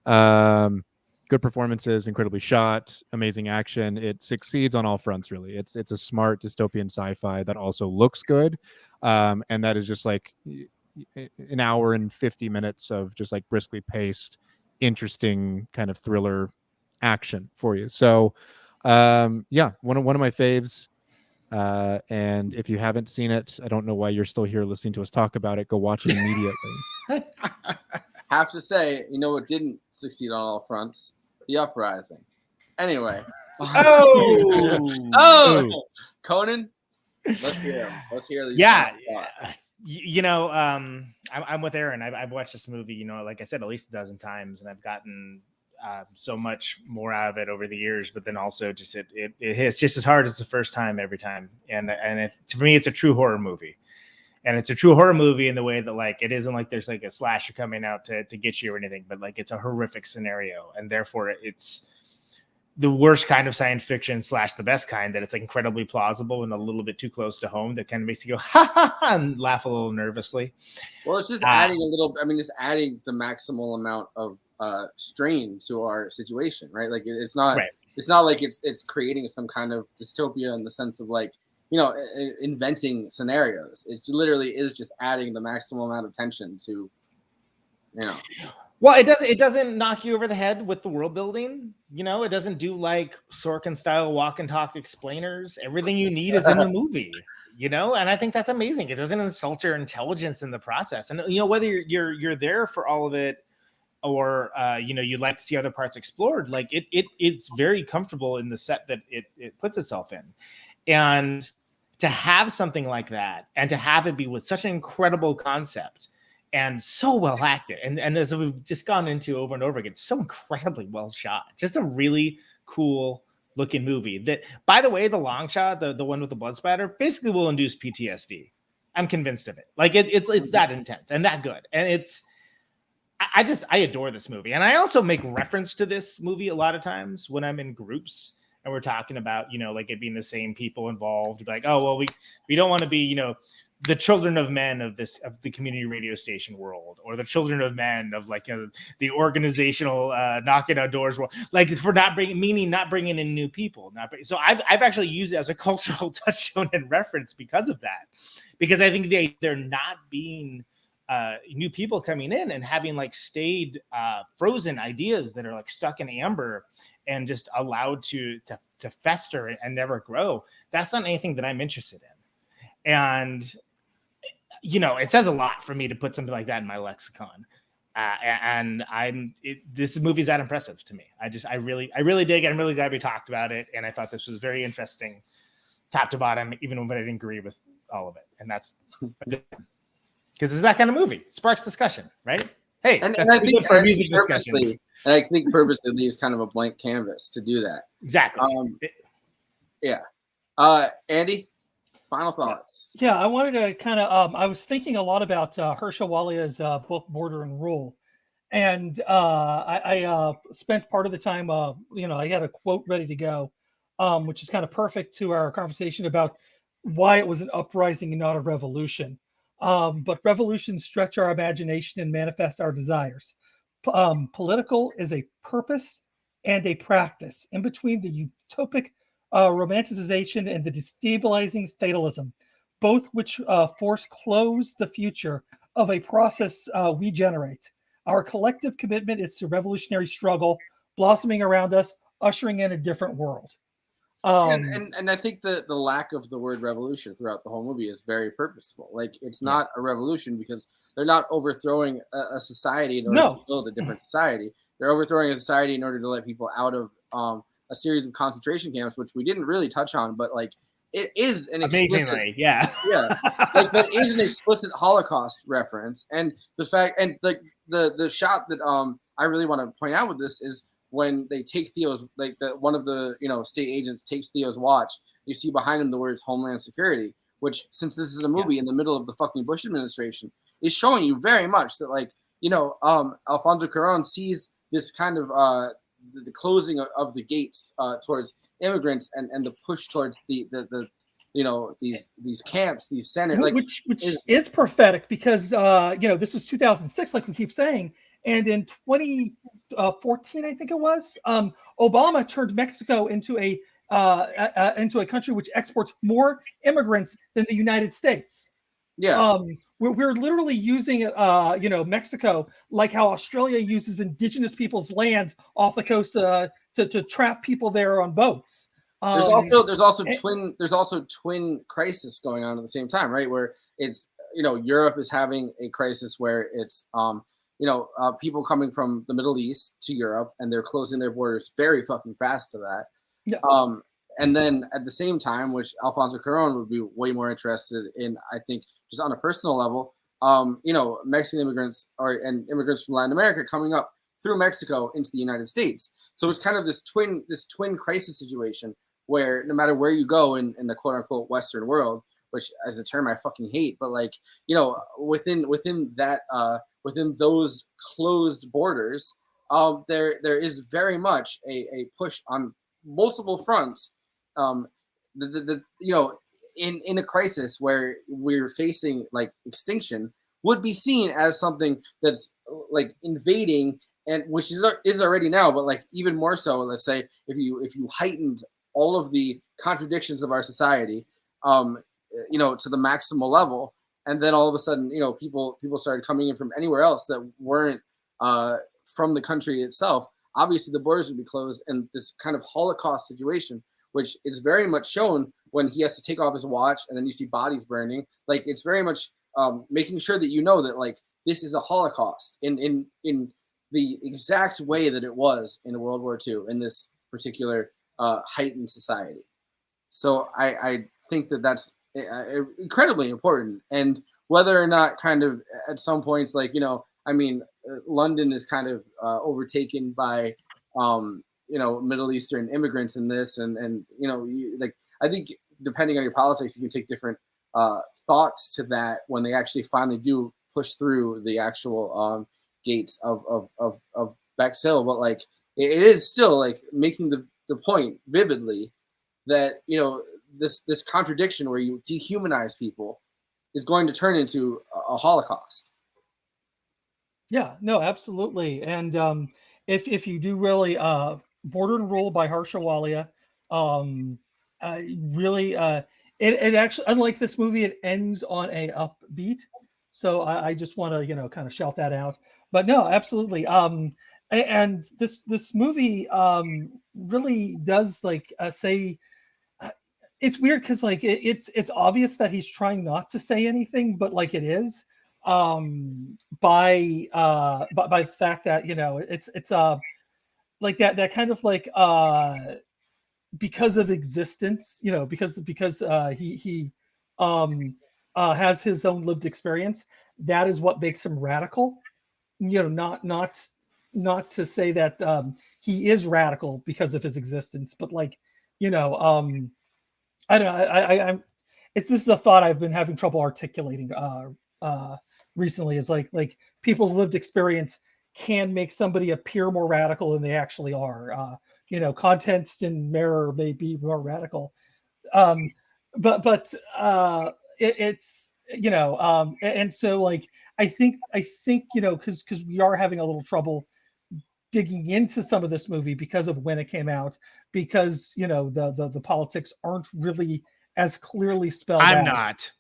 Good performances, incredibly shot, amazing action. It succeeds on all fronts, really. It's a smart dystopian sci-fi that also looks good, and that is just like an hour and 50 minutes of just like briskly paced, interesting kind of thriller action for you. So one of my faves. And if you haven't seen it, I don't know why you're still here listening to us talk about it. Go watch it immediately. Have to say, you know what didn't succeed on all fronts? The Uprising. Anyway. Conan, let's hear him. Let's hear these thoughts. You know, I'm with Aaron. I've watched this movie, you know, like I said, at least a dozen times, and I've gotten so much more out of it over the years. But then also, just it hits just as hard as the first time every time. And for me, it's a true horror movie, and it's a true horror movie in the way that like it isn't like there's like a slasher coming out to get you or anything, but like it's a horrific scenario, and therefore it's the worst kind of science fiction / the best kind, that it's like incredibly plausible and a little bit too close to home, that kind of makes you go ha ha ha and laugh a little nervously. Well, it's just adding just adding the maximal amount of strain to our situation, right? Like it's not like it's creating some kind of dystopia in the sense of like, you know, inventing scenarios. It literally is just adding the maximal amount of tension to, you know. Well, it doesn't knock you over the head with the world building. You know, it doesn't do like Sorkin style walk and talk explainers. Everything you need is in the movie, you know, and I think that's amazing. It doesn't insult your intelligence in the process. And, you know, whether you're there for all of it or, you know, you'd like to see other parts explored, like it's very comfortable in the set that it puts itself in. And to have something like that and to have it be with such an incredible concept and so well acted, and as we've just gone into over and over again, so incredibly well shot. Just a really cool looking movie that, by the way, the long shot, the one with the blood spatter, basically will induce PTSD. I'm convinced of it. Like it's that intense and that good. And I adore this movie. And I also make reference to this movie a lot of times when I'm in groups and we're talking about, like it being the same people involved. Like, oh, well, we don't want to be, the children of men of the community radio station world, or the children of men of the organizational knocking on doors world. Like, for not bringing in new people. So I've actually used it as a cultural touchstone and reference because of that, because I think they're not being new people coming in and having stayed frozen ideas that are stuck in amber and just allowed to fester and never grow. That's not anything that I'm interested in. And it says a lot for me to put something like that in my lexicon. This movie's that impressive to me. I really dig it. I'm really glad we talked about it. And I thought this was very interesting, top to bottom, even when I didn't agree with all of it. And that's good, because it's that kind of movie. It sparks discussion, right? Hey, and that's I think for a music discussion. And I think purposely leaves kind of a blank canvas to do that. Exactly. Yeah. Andy, final thoughts. Yeah, I wanted to kind of, I was thinking a lot about Herschel Walia's book, Border and Rule. And I spent part of the time, I had a quote ready to go, which is kind of perfect to our conversation about why it was an uprising and not a revolution. But revolutions stretch our imagination and manifest our desires. Political is a purpose and a practice in between the utopic romanticization and the destabilizing fatalism, both which close the future of a process we generate. Our collective commitment is to revolutionary struggle, blossoming around us, ushering in a different world. And I think the lack of the word revolution throughout the whole movie is very purposeful. Like, it's not a revolution because they're not overthrowing a society in order to build a different society. They're overthrowing a society in order to let people out of a series of concentration camps, which we didn't really touch on, but it is an amazingly, but it is an explicit Holocaust reference. And the fact, and the shot that I really want to point out with this is when they take Theo's, one of the state agents takes Theo's watch. You see behind him the words Homeland Security, which, since this is a movie in the middle of the fucking Bush administration, is showing you very much that Alfonso Cuarón sees this kind of the closing of the gates towards immigrants and the push towards these camps, these centers, which is prophetic, because this was 2006, like we keep saying, and in 2014, I think it was, Obama turned Mexico into a country which exports more immigrants than the United States. Yeah. We're literally using Mexico like how Australia uses indigenous people's lands off the coast to trap people there on boats. There's also twin crisis going on at the same time, right? Where it's Europe is having a crisis where it's people coming from the Middle East to Europe, and they're closing their borders very fucking fast to that. Yeah. And then at the same time, which Alfonso Cuarón would be way more interested in, I think, just on a personal level, Mexican immigrants and immigrants from Latin America coming up through Mexico into the United States. So it's kind of this twin crisis situation where no matter where you go in the quote unquote Western world, which is a term I fucking hate, but within those closed borders, there is very much a push on multiple fronts. In a crisis where we're facing extinction, would be seen as something that's invading, and which is already now, but even more so. Let's say if you heightened all of the contradictions of our society, to the maximal level, and then all of a sudden, people started coming in from anywhere else that weren't from the country itself. Obviously, the borders would be closed, and this kind of Holocaust situation, which is very much shown when he has to take off his watch, and then you see bodies burning. It's very much making sure that that this is a Holocaust in the exact way that it was in World War II in this particular heightened society. So I think that's incredibly important. And whether or not kind of at some points, like, I mean, London is kind of overtaken by, Middle Eastern immigrants in this. And I think depending on your politics, you can take different thoughts to that when they actually finally do push through the actual gates of Bexhill. But like, it is still like making the point vividly that, this contradiction where you dehumanize people is going to turn into a Holocaust. Yeah, no, absolutely. And if you do really Border and Rule by Harsha Walia, really it actually, unlike this movie, it ends on a upbeat. So I just want to kind of shout that out. But no, absolutely. And this movie really does like say. It's weird because like it's obvious that he's trying not to say anything, but like it is by the fact that it's like that kind of like because of existence, because he has his own lived experience. That is what makes him radical. Not to say that he is radical because of his existence, but like I don't know. This is a thought I've been having trouble articulating recently. Is like people's lived experience can make somebody appear more radical than they actually are. Contents in Mirror may be more radical, but it's and so like I think because we are having a little trouble digging into some of this movie because of when it came out, because the politics aren't really as clearly spelled out. I'm not.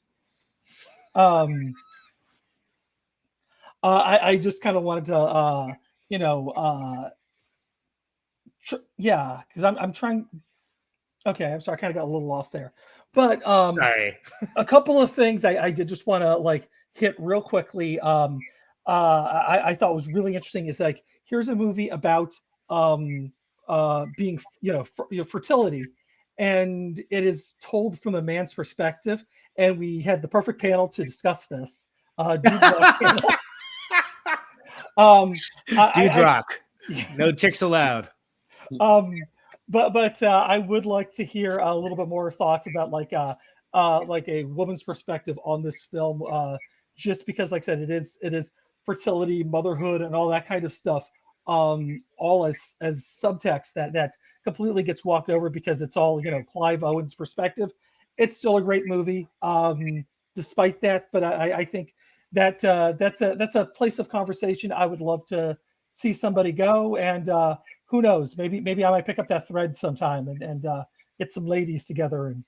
I just kind of wanted to because I'm trying. Okay, I'm sorry, I kind of got a little lost there, but sorry. A couple of things I did just want to like hit real quickly. I thought was really interesting is like, here's a movie about being fertility, and it is told from a man's perspective, and we had the perfect panel to discuss this. Dude rock. No ticks allowed. But I would like to hear a little bit more thoughts about like a woman's perspective on this film, just because, like I said, it is fertility, motherhood, and all that kind of stuff, all as subtext that completely gets walked over because it's all Clive Owen's perspective. It's still a great movie, despite that. But I think that that's a place of conversation I would love to see somebody go, and who knows, maybe I might pick up that thread sometime and get some ladies together and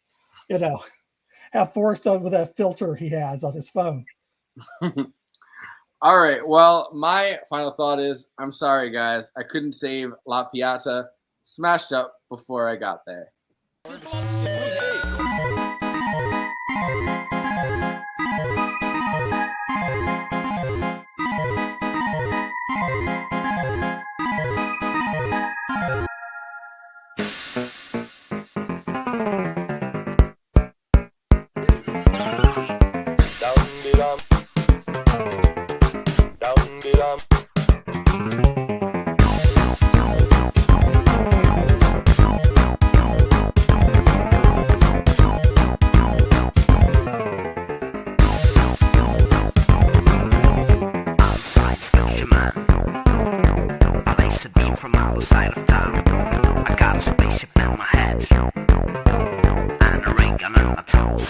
have Forrest on with that filter he has on his phone. All right. Well, my final thought is, I'm sorry, guys. I couldn't save La Piazza. Smashed up before I got there. And a ring on my toes.